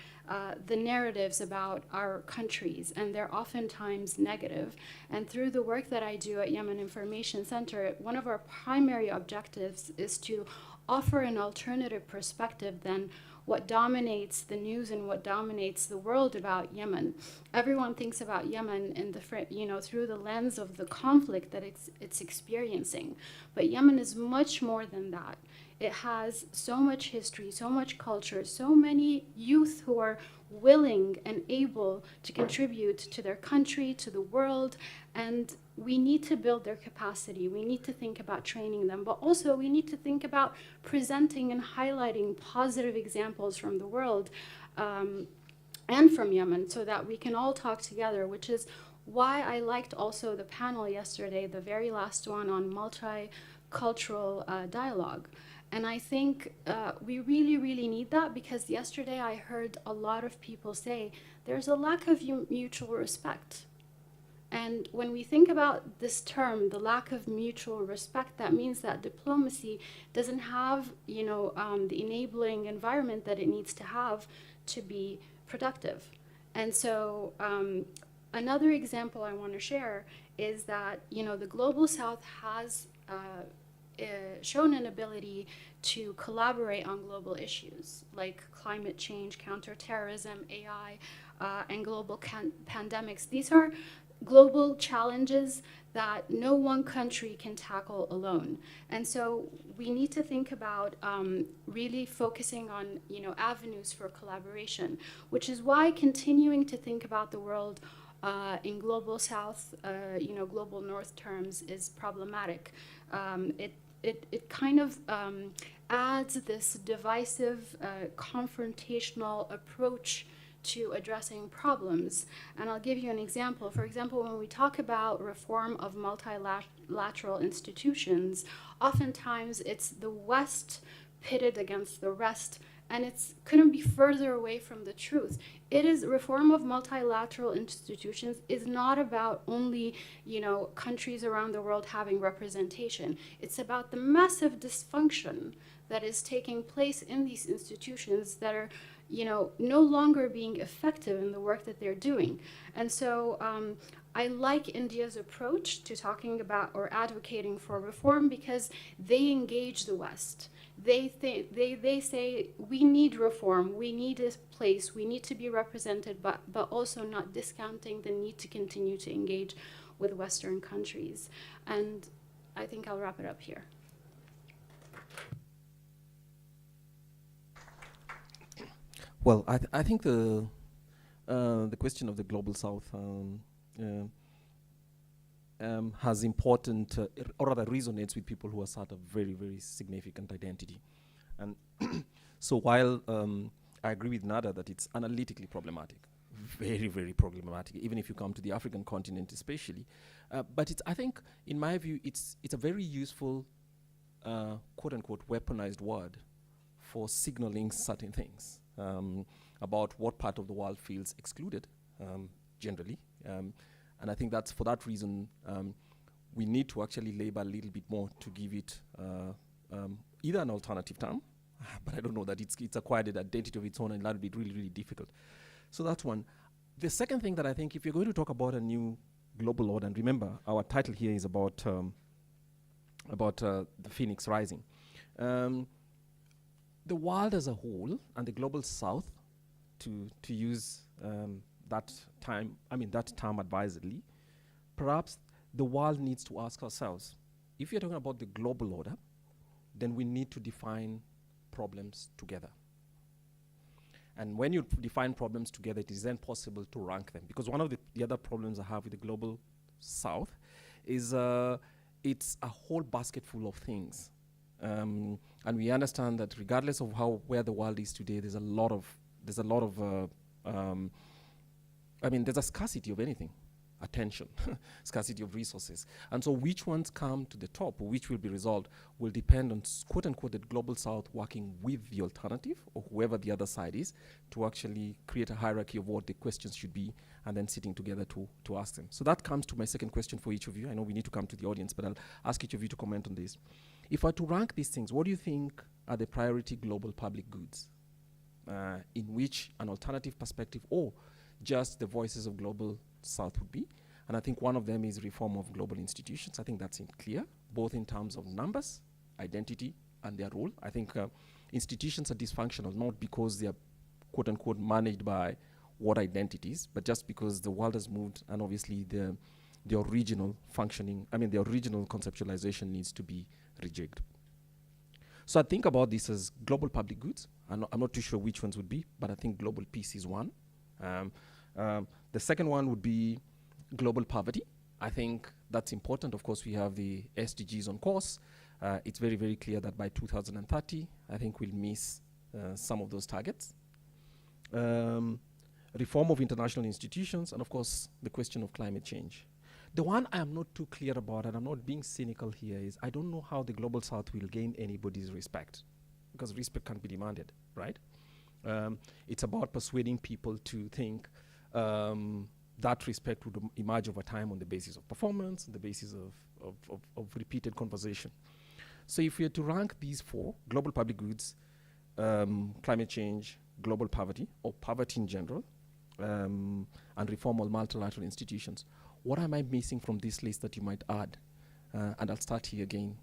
the narratives about our countries, and they're oftentimes negative. And through the work that I do at Yemen Information Center, one of our primary objectives is to offer an alternative perspective than what dominates the news and what dominates the world about Yemen. Everyone thinks about Yemen in the through the lens of the conflict that it's experiencing. But Yemen is much more than that. It has so much history, so much culture, so many youth who are willing and able to contribute to their country, to the world, and we need to build their capacity. We need to think about training them, but also we need to think about presenting and highlighting positive examples from the world and from Yemen, so that we can all talk together, which is why I liked also the panel yesterday, the very last one on multicultural dialogue. And I think we really, really need that, because yesterday I heard a lot of people say there's a lack of mutual respect. And when we think about this term, the lack of mutual respect, that means that diplomacy doesn't have, the enabling environment that it needs to have to be productive. And so another example I want to share is that, the Global South has shown an ability to collaborate on global issues like climate change, counterterrorism, AI, and global pandemics. These are global challenges that no one country can tackle alone. And so we need to think about really focusing on, avenues for collaboration, which is why continuing to think about the world in Global South, Global North terms is problematic. It kind of adds this divisive, confrontational approach to addressing problems. And I'll give you an example. For example, when we talk about reform of multilateral institutions, oftentimes it's the West pitted against the rest, and it couldn't be further away from the truth. It is reform of multilateral institutions is not about only, countries around the world having representation. It's about the massive dysfunction that is taking place in these institutions that are, no longer being effective in the work that they're doing. And so I like India's approach to talking about or advocating for reform, because they engage the West. They say we need reform, we need a place, we need to be represented, but also not discounting the need to continue to engage with Western countries. And I think I'll wrap it up here. Well, I think the question of the Global South has important, or rather resonates with people who are sort of very, very significant identity. And so while I agree with Nada that it's analytically problematic, very, very problematic, even if you come to the African continent especially, but I think, in my view, it's a very useful, quote-unquote, weaponized word for signaling certain things. About what part of the world feels excluded, generally. And I think that's for that reason we need to actually labor a little bit more to give it either an alternative term, but I don't know that it's acquired an identity of its own, and that would be really, really difficult. So that's one. The second thing that I think, if you're going to talk about a new global order, and remember, our title here is about the phoenix rising. The world as a whole and the Global South, to use that term advisedly, perhaps the world needs to ask ourselves, if you're talking about the global order, then we need to define problems together. And when you define problems together, it is then possible to rank them. Because one of the other problems I have with the Global South is it's a whole basket full of things. And we understand that regardless of where the world is today, there's a scarcity of anything. attention, scarcity of resources. And so which ones come to the top, or which will be resolved, will depend on, quote unquote, the global south working with the alternative, or whoever the other side is, to actually create a hierarchy of what the questions should be, and then sitting together to ask them. So that comes to my second question for each of you. I know we need to come to the audience, but I'll ask each of you to comment on this. If I were to rank these things, what do you think are the priority global public goods in which an alternative perspective or just the voices of global south would be? And I think one of them is reform of global institutions. I think that's clear, both in terms of numbers, identity, and their role. I think institutions are dysfunctional, not because they are, quote unquote, managed by what identities, but just because the world has moved, and obviously the original functioning, the original conceptualization needs to be rejigged. So I think about this as global public goods. I'm not too sure which ones would be, but I think global peace is one. The second one would be global poverty. I think that's important. Of course, we have the SDGs on course. It's very, very clear that by 2030, I think we'll miss some of those targets. Reform of international institutions, and of course, the question of climate change. The one I am not too clear about, and I'm not being cynical here, is I don't know how the global south will gain anybody's respect, because respect can't be demanded, right? It's about persuading people to think that respect would emerge over time on the basis of performance, on the basis of repeated conversation. So if we are to rank these four, global public goods, climate change, global poverty, or poverty in general, and reform of multilateral institutions, what am I missing from this list that you might add? And I'll start here again,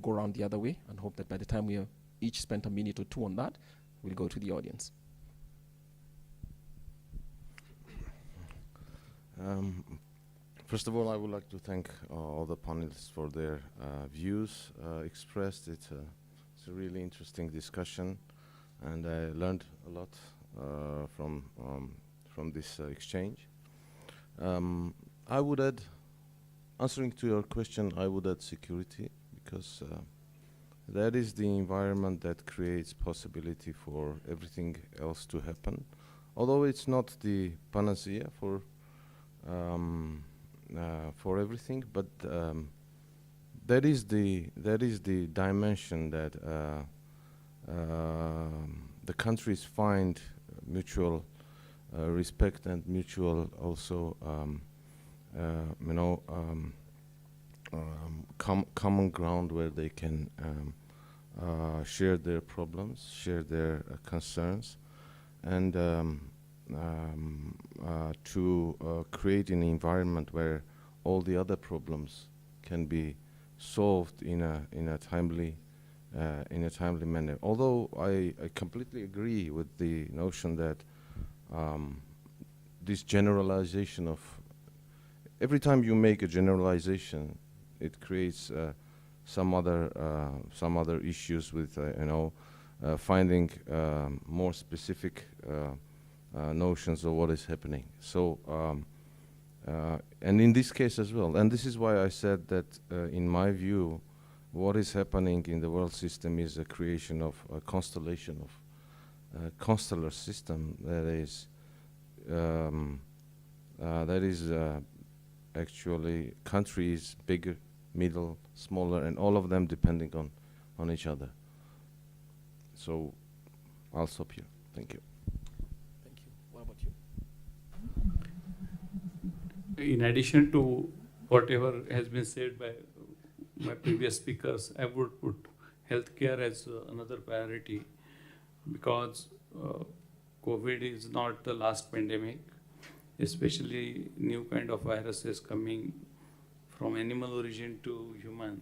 go around the other way, and hope that by the time we have each spent a minute or two on that, we'll go to the audience. First of all, I would like to thank all the panelists for their views expressed. It's a really interesting discussion, and I learned a lot from this exchange. I would add, answering to your question, I would add security, because that is the environment that creates possibility for everything else to happen. Although it's not the panacea for everything, but that is the dimension that the countries find mutual respect and mutual also common ground where they can share their problems, share their concerns, and to create an environment where all the other problems can be solved in a timely manner. Although I completely agree with the notion that this generalization of every time you make a generalization, it creates some other issues with finding more specific notions of what is happening. So and in this case as well, and this is why I said that in my view, what is happening in the world system is a creation of a constellation of a constellar system that is actually countries, bigger, middle, smaller, and all of them depending on each other. So I'll stop here. Thank you. Thank you. What about you? In addition to whatever has been said by my previous speakers, I would put healthcare as another priority, because COVID is not the last pandemic, especially new kind of viruses coming from animal origin to human,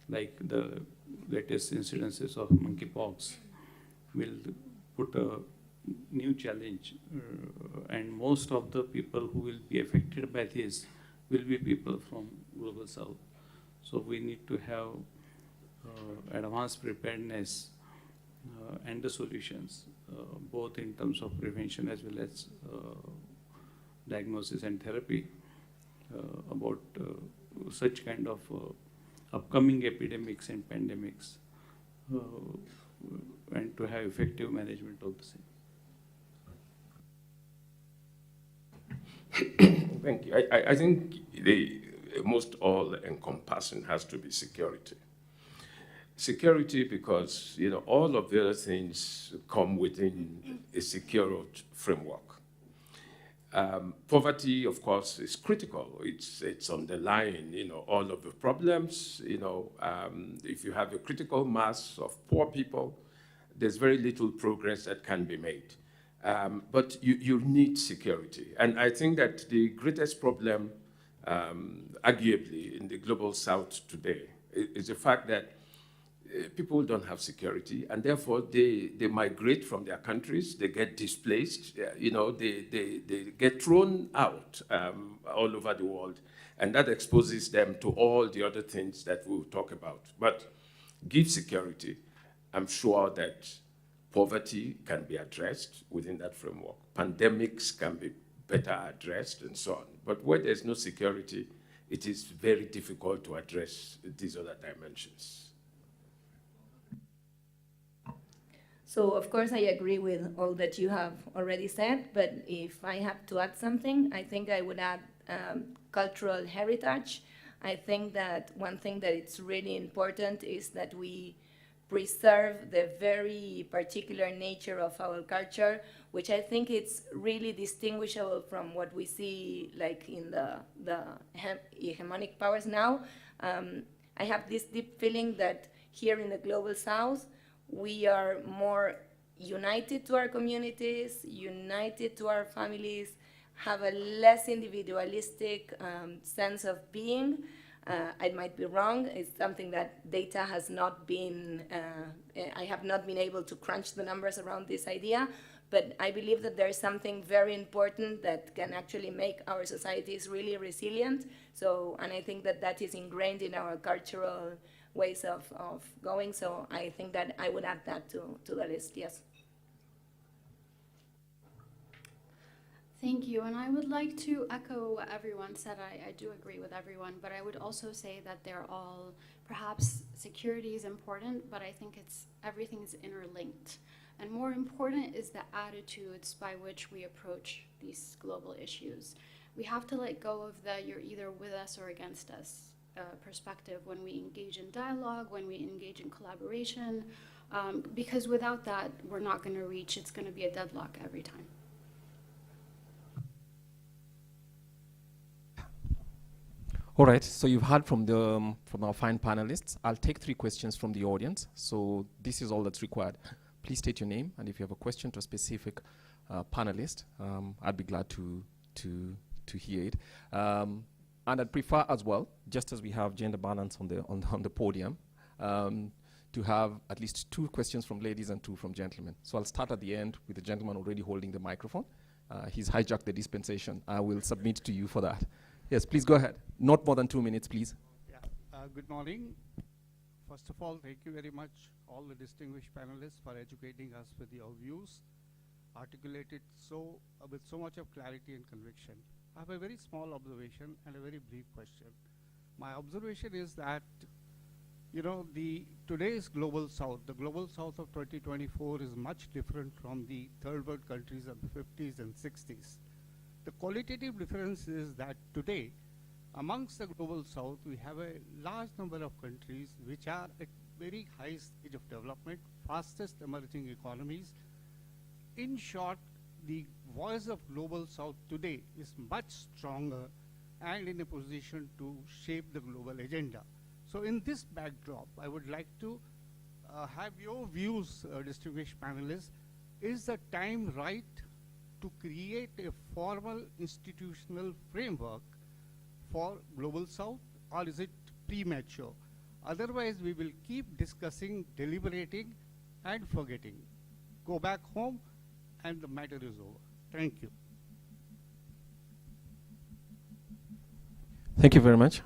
like the latest incidences of monkeypox, will put a new challenge, and most of the people who will be affected by this will be people from global south. So we need to have advanced preparedness and the solutions, both in terms of prevention as well as diagnosis and therapy, about such kind of upcoming epidemics and pandemics, and to have effective management of the same. Thank you. I think the most all-encompassing has to be security. Security because, all of the other things come within a secure framework. Poverty, of course, is critical. It's underlying, all of the problems. If you have a critical mass of poor people, there's very little progress that can be made. But you need security. And I think that the greatest problem, arguably, in the global south today is the fact that people don't have security, and therefore they migrate from their countries, they get displaced, they get thrown out all over the world, and that exposes them to all the other things that we'll talk about. But give security, I'm sure that poverty can be addressed within that framework. Pandemics can be better addressed and so on. But where there's no security, it is very difficult to address these other dimensions. So, of course, I agree with all that you have already said, but if I have to add something, I think I would add cultural heritage. I think that one thing that it's really important is that we preserve the very particular nature of our culture, which I think it's really distinguishable from what we see like in the hegemonic powers now. I have this deep feeling that here in the global south, we are more united to our communities, united to our families, have a less individualistic sense of being. I might be wrong. It's something that data has not been, I have not been able to crunch the numbers around this idea, but I believe that there's something very important that can actually make our societies really resilient. So, and I think that that is ingrained in our cultural ways of going. So I think that I would add that to the list, yes. Thank you, and I would like to echo what everyone said. I do agree with everyone, but I would also say that they're all, perhaps security is important, but I think everything is interlinked. And more important is the attitudes by which we approach these global issues. We have to let go of the you're either with us or against us perspective when we engage in dialogue, when we engage in collaboration, because without that, we're not going to reach, it's going to be a deadlock every time. All right, so you've heard from our fine panelists. I'll take 3 questions from the audience. So this is all that's required. Please state your name, and if you have a question to a specific panelist, I'd be glad to hear it. And I'd prefer as well, just as we have gender balance on the podium, to have at least 2 questions from ladies and 2 from gentlemen. So I'll start at the end with the gentleman already holding the microphone. He's hijacked the dispensation. I will submit to you for that. Yes, please go ahead. Not more than 2 minutes, please. Yeah. Good morning. First of all, thank you very much, all the distinguished panelists, for educating us with your views, articulated with so much of clarity and conviction. I have a very small observation and a very brief question. My observation is that, today's global south, the global south of 2024 is much different from the third world countries of the 50s and 60s. The qualitative difference is that today, amongst the global south, we have a large number of countries which are at very high stage of development, fastest emerging economies. In short, the voice of global south today is much stronger and in a position to shape the global agenda. So in this backdrop, I would like to have your views, distinguished panelists. Is the time right to create a formal institutional framework for global south, or is it premature? Otherwise, we will keep discussing, deliberating, and forgetting. Go back home, and the matter is over. Thank you. Thank you very much.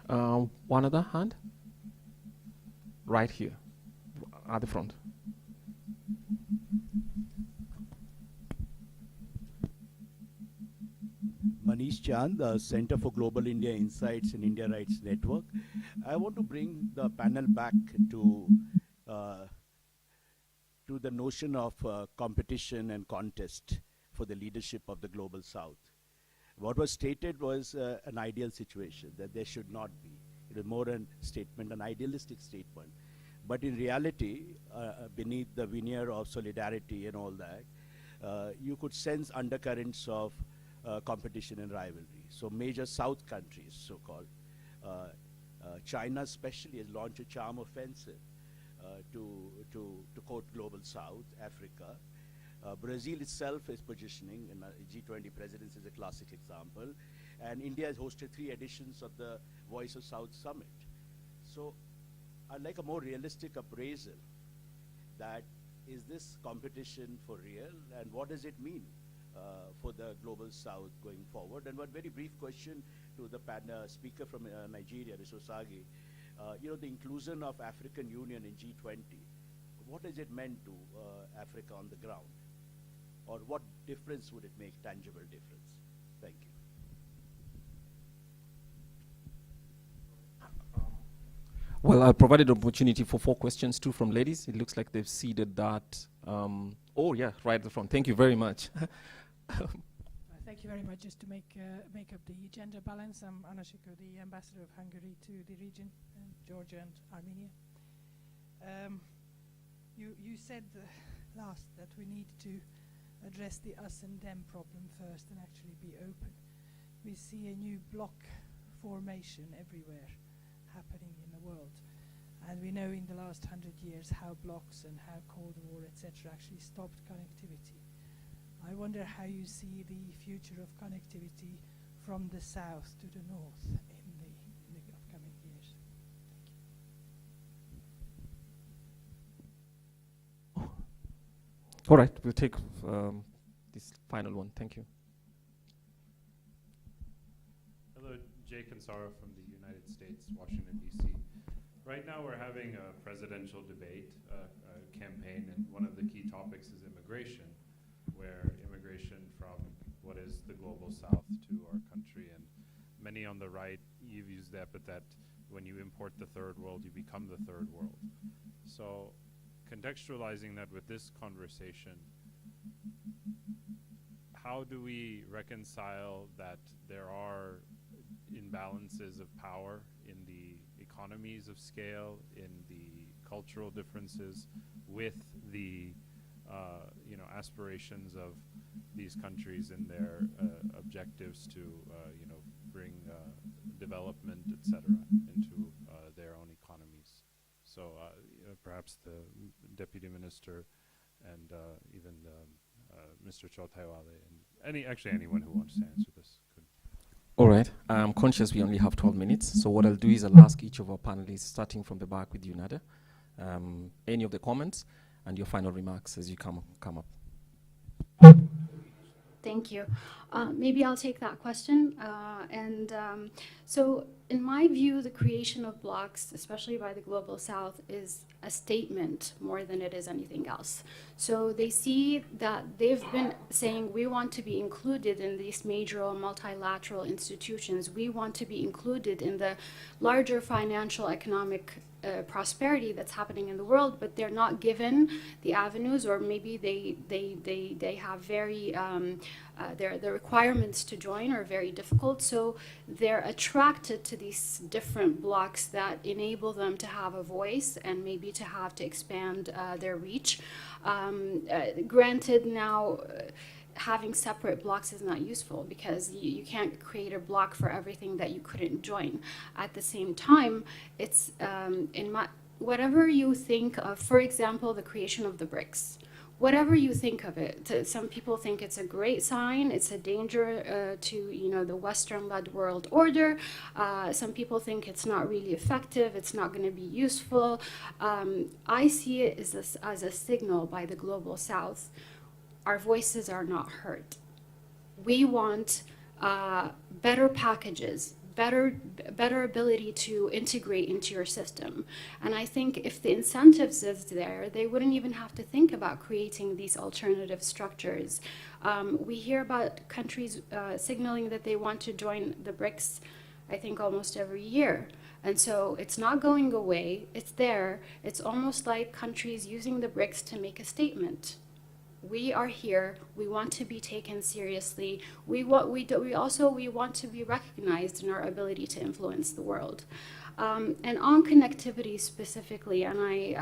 One other hand? Right here, at the front. Manish Chand, the Center for Global India Insights and India Rights Network. I want to bring the panel back to the notion of competition and contest for the leadership of the Global South. What was stated was an ideal situation, that there should not be. It was more a statement, an idealistic statement. But in reality, beneath the veneer of solidarity and all that, you could sense undercurrents of competition and rivalry. So major South countries, so-called, China especially has launched a charm offensive to quote Global South, Africa. Brazil itself is positioning, and G20 presidency is a classic example. And India has hosted 3 editions of the Voice of South Summit. So I'd like a more realistic appraisal that is this competition for real, and what does it mean for the Global South going forward? And one very brief question to the speaker from Nigeria, Mr. Sagi. The inclusion of African Union in G20, what has it meant to Africa on the ground? Or what difference would it make, tangible difference? Thank you. Well, I provided opportunity for 4 questions, 2 from ladies. It looks like they've seeded that. Oh, yeah, right at the front. Thank you very much. Thank you very much. Just to make up the gender balance, I'm Anna Shiko, the ambassador of Hungary to the region, Georgia and Armenia. You said last that we need to address the us and them problem first and actually be open. We see a new bloc formation everywhere happening in the world. And we know in the last 100 years how blocs and how Cold War, etc., actually stopped connectivity. I wonder how you see the future of connectivity from the south to the north in the upcoming years. Thank you. All right, we'll take this final one. Thank you. Hello, Jay Kansara from the United States, Washington, D.C. Right now we're having a presidential debate, campaign, and one of the key topics is immigration, where immigration from what is the global south to our country, and many on the right, you've used the epithet, when you import the third world, you become the third world. So contextualizing that with this conversation, how do we reconcile that there are imbalances of power in the economies of scale, in the cultural differences, with the aspirations of these countries and their objectives to bring development, etc., into their own economies. So perhaps the Deputy Minister and even Mr. Chotaiwale and anyone who wants to answer this could. All right, I'm conscious we only have 12 minutes, so what I'll do is I'll ask each of our panelists, starting from the back with you, Nada, any of the comments and your final remarks as you come up. Thank you. Maybe I'll take that question. So in my view, the creation of blocs, especially by the Global South, is a statement more than it is anything else. So they see that they've been saying, we want to be included in these major multilateral institutions. We want to be included in the larger financial economic prosperity that's happening in the world, but they're not given the avenues, or maybe they have very the requirements to join are very difficult, so they're attracted to these different blocs that enable them to have a voice and maybe to expand their reach. Granted, now having separate blocs is not useful, because you can't create a bloc for everything that you couldn't join. At the same time, it's whatever you think of, for example, the creation of the BRICS. Whatever you think of it, some people think it's a great sign. It's a danger to the Western-led world order. Some people think it's not really effective. It's not going to be useful. I see it as a signal by the Global South. Our voices are not heard. We want better packages, better ability to integrate into your system. And I think if the incentives is there, they wouldn't even have to think about creating these alternative structures. We hear about countries signaling that they want to join the BRICS, I think almost every year. And so it's not going away, it's there. It's almost like countries using the BRICS to make a statement. we are here. We want to be taken seriously. We want to be recognized in our ability to influence the world. And on connectivity specifically, and I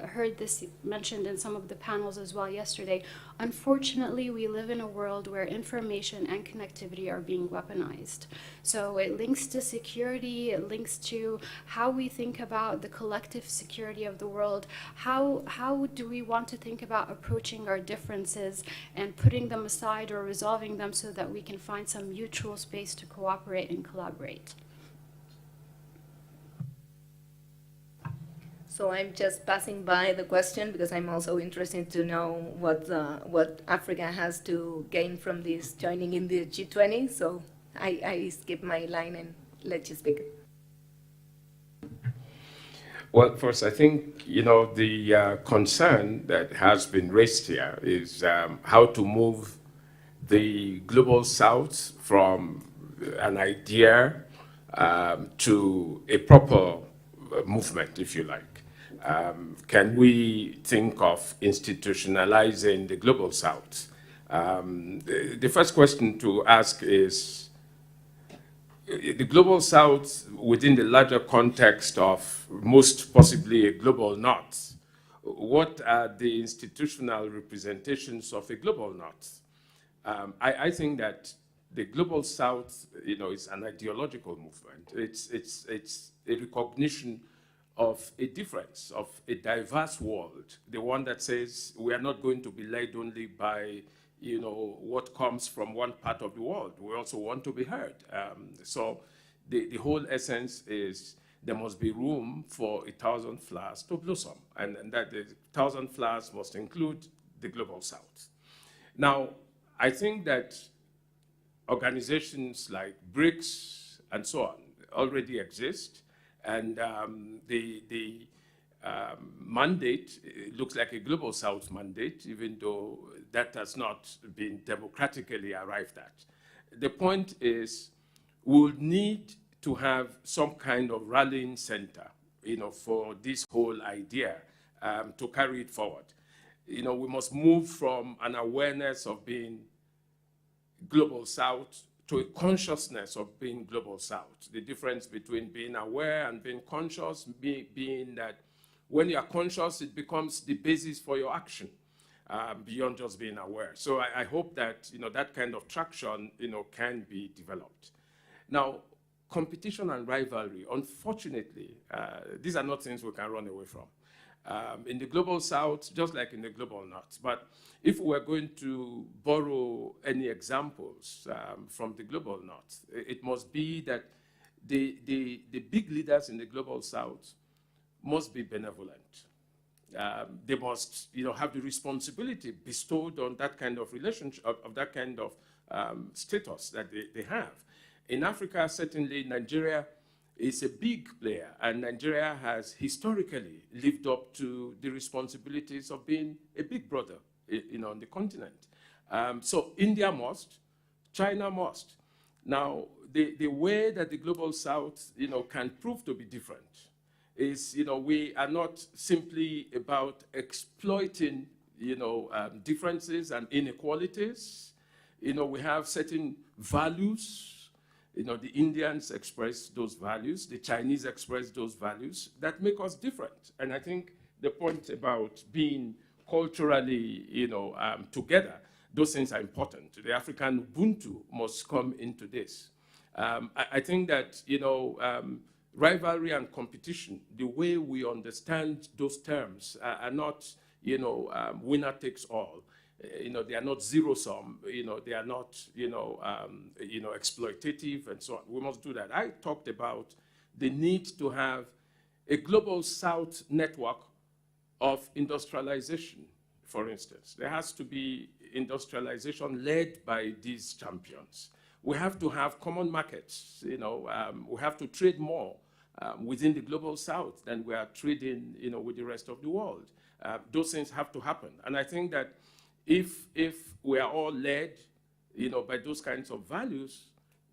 heard this mentioned in some of the panels as well yesterday, unfortunately, we live in a world where information and connectivity are being weaponized. So it links to security, it links to how we think about the collective security of the world. How do we want to think about approaching our differences and putting them aside or resolving them so that we can find some mutual space to cooperate and collaborate? So I'm just passing by the question because I'm also interested to know what Africa has to gain from this joining in the G20. So I skip my line and let you speak. Well, first, I think, the concern that has been raised here is how to move the global south from an idea to a proper movement, if you like. Can we think of institutionalizing the global south? The first question to ask is, the global south within the larger context of most possibly a global north, what are the institutional representations of a global north? I think that the global south, is an ideological movement. It's a recognition of a difference, of a diverse world, the one that says we are not going to be led only by what comes from one part of the world. We also want to be heard. So the whole essence is there must be room for 1,000 flowers to blossom, and that the 1,000 flowers must include the global south. Now, I think that organizations like BRICS and so on already exist, and the mandate looks like a global south mandate, even though that has not been democratically arrived at. The point is, we'll need to have some kind of rallying center, for this whole idea to carry it forward. We must move from an awareness of being global south to a consciousness of being global south. The difference between being aware and being conscious being that when you are conscious, it becomes the basis for your action beyond just being aware. So I hope that that kind of traction can be developed. Now, competition and rivalry, unfortunately, these are not things we can run away from. In the global south, just like in the global north. But if we're going to borrow any examples from the global north, it must be that the big leaders in the global south must be benevolent. They must have the responsibility bestowed on that kind of relationship, of that kind of status that they have. In Africa, certainly Nigeria is a big player, and Nigeria has historically lived up to the responsibilities of being a big brother on the continent. So India must, China must. Now, the way that the global south can prove to be different is we are not simply about exploiting differences and inequalities. We have certain values. The Indians express those values, the Chinese express those values that make us different. And I think the point about being culturally, together, those things are important. The African Ubuntu must come into this. I think that, rivalry and competition, the way we understand those terms are not, winner takes all. They are not zero-sum, they are not, exploitative and so on. We must do that. I talked about the need to have a global south network of industrialization, for instance. There has to be industrialization led by these champions. We have to have common markets, we have to trade more within the global south than we are trading, with the rest of the world. Those things have to happen. And I think that if we are all led, by those kinds of values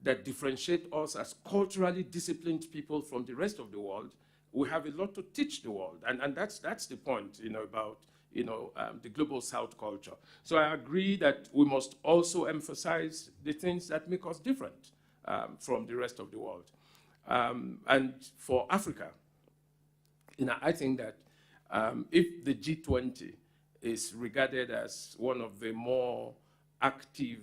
that differentiate us as culturally disciplined people from the rest of the world, we have a lot to teach the world. And that's the point, about, the global South culture. So I agree that we must also emphasize the things that make us different from the rest of the world. And for Africa, I think that if the G20 is regarded as one of the more active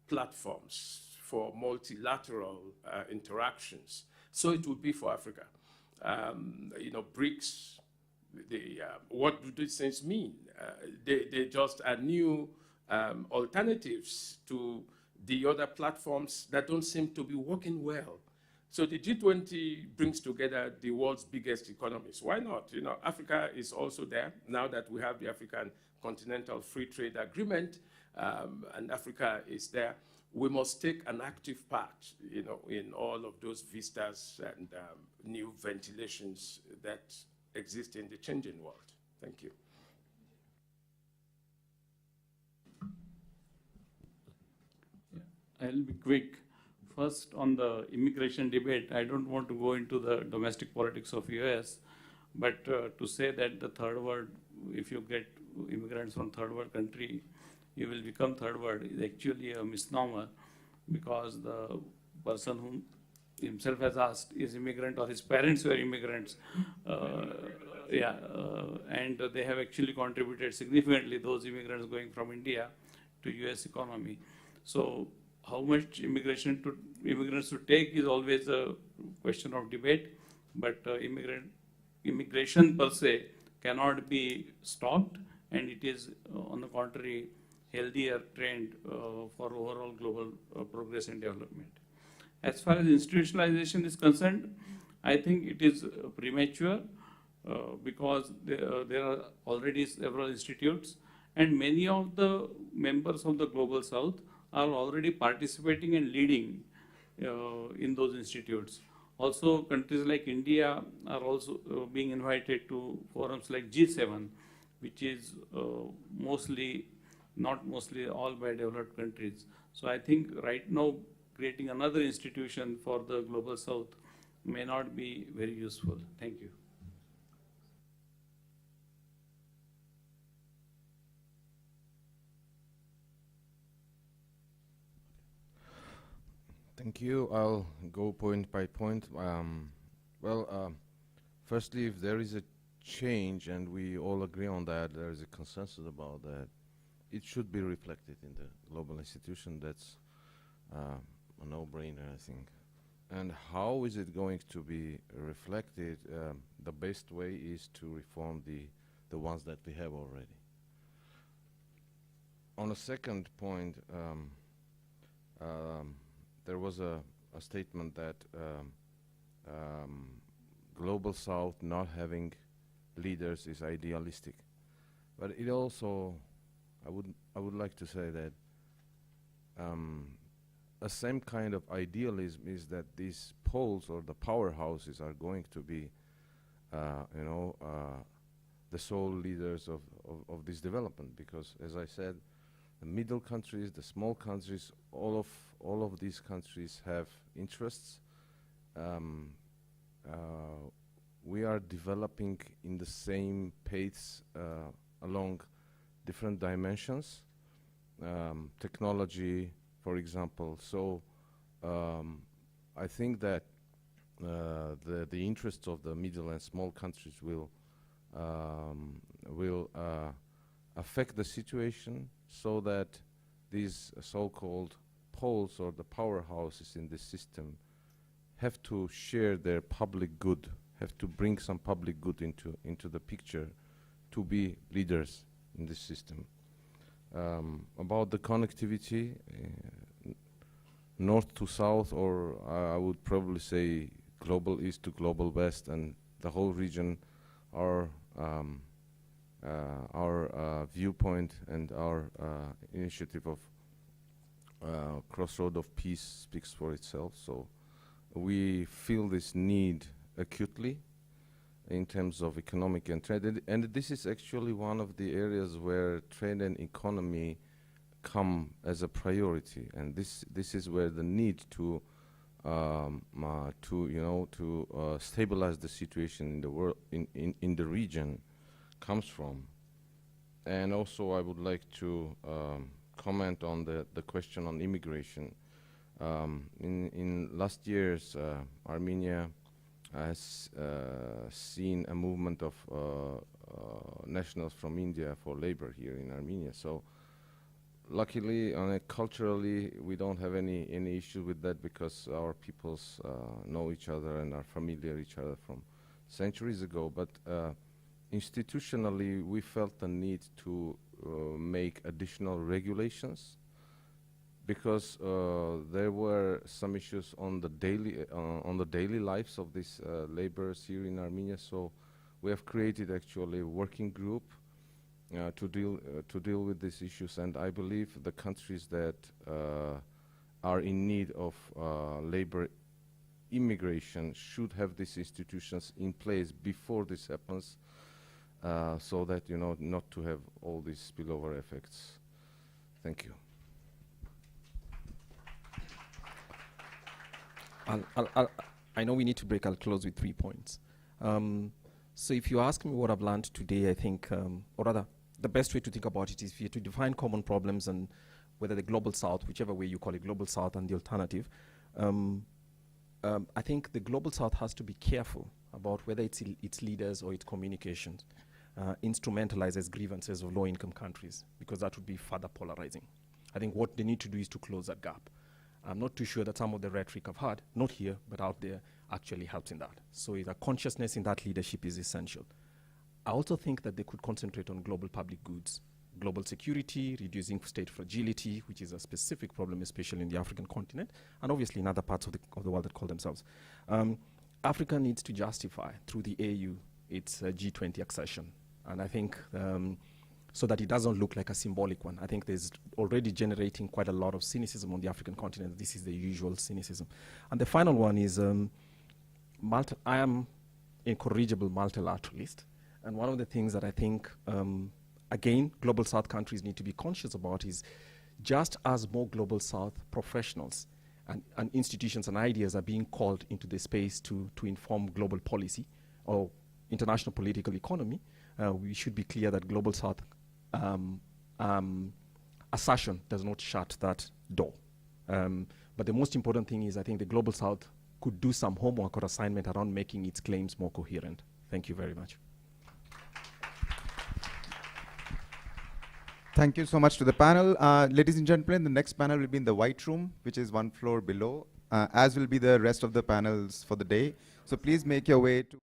platforms for multilateral interactions, so it would be for Africa. BRICS, what do these things mean? They just are new alternatives to the other platforms that don't seem to be working well. So the G20 brings together the world's biggest economies. Why not? Africa is also there now that we have the African Continental Free Trade Agreement, and Africa is there. We must take an active part, in all of those vistas and new ventilations that exist in the changing world. Thank you. I'll be quick. First, on the immigration debate, I don't want to go into the domestic politics of US, but to say that the third world, if you get immigrants from third world country, you will become third world is actually a misnomer, because the person whom himself has asked is immigrant or his parents were immigrants. And they have actually contributed significantly, those immigrants going from India to US economy. So how much immigrants to take is always a question of debate, but immigration per se cannot be stopped, and it is, on the contrary, healthier trend for overall global progress and development. As far as institutionalization is concerned, I think it is premature because there are already several institutes, and many of the members of the Global South are already participating and leading in those institutes. Also, countries like India are also being invited to forums like G7, which is not mostly all by developed countries. So I think right now creating another institution for the Global South may not be very useful. Thank you. Thank you. I'll go point by point. Firstly, if there is a change, and we all agree on that, there is a consensus about that, it should be reflected in the global institution. That's a no-brainer, I think. And how is it going to be reflected? The best way is to reform the ones that we have already. On a second point, there was a statement that Global South not having leaders is idealistic. But it also, I would like to say that a same kind of idealism is that these poles or the powerhouses are going to be, the sole leaders of this development. Because, as I said, the middle countries, the small countries, all of these countries have interests. We are developing in the same pace along different dimensions, technology, for example. So I think that the interests of the middle and small countries will affect the situation, so that these so-called poles or the powerhouses in the system have to share their public good, have to bring some public good into the picture to be leaders in this system. About the connectivity, north to south, or I would probably say global east to global west, and the whole region, our viewpoint and our initiative of Crossroad of Peace speaks for itself. So we feel this need acutely in terms of economic and trade, and this is actually one of the areas where trade and economy come as a priority, and this is where the need to stabilize the situation in the world, in the region, comes from. And also I would like to comment on the question on immigration. In last years, Armenia has seen a movement of nationals from India for labor here in Armenia. So luckily, culturally, we don't have any issue with that because our peoples know each other and are familiar each other from centuries ago. But institutionally, we felt the need to make additional regulations because there were some issues on the daily lives of these laborers here in Armenia. So we have created actually a working group to deal with these issues, and I believe the countries that are in need of labor immigration should have these institutions in place before this happens, so that not to have all these spillover effects. Thank you. I know we need to break. I'll close with 3 points. So if you ask me what I've learned today, I think, or rather, the best way to think about it is for you to define common problems and whether the global south, whichever way you call it, global south and the alternative. I think the global south has to be careful about whether its leaders or its communications instrumentalizes grievances of low-income countries, because that would be further polarizing. I think what they need to do is to close that gap. I'm not too sure that some of the rhetoric I've heard, not here, but out there, actually helps in that. So the consciousness in that leadership is essential. I also think that they could concentrate on global public goods, global security, reducing state fragility, which is a specific problem, especially in the African continent, and obviously in other parts of the world that call themselves. Africa needs to justify, through the AU, its G20 accession. And I think so that it doesn't look like a symbolic one. I think there's already generating quite a lot of cynicism on the African continent. This is the usual cynicism. And the final one is, I am incorrigible multilateralist. And one of the things that I think, again, global South countries need to be conscious about is just as more global South professionals and institutions and ideas are being called into the space to inform global policy or international political economy, we should be clear that global South assertion does not shut that door. But the most important thing is I think the global South could do some homework or assignment around making its claims more coherent. Thank you very much. Thank you so much to the panel. Ladies and gentlemen, the next panel will be in the white room, which is one floor below, as will be the rest of the panels for the day. So please make your way to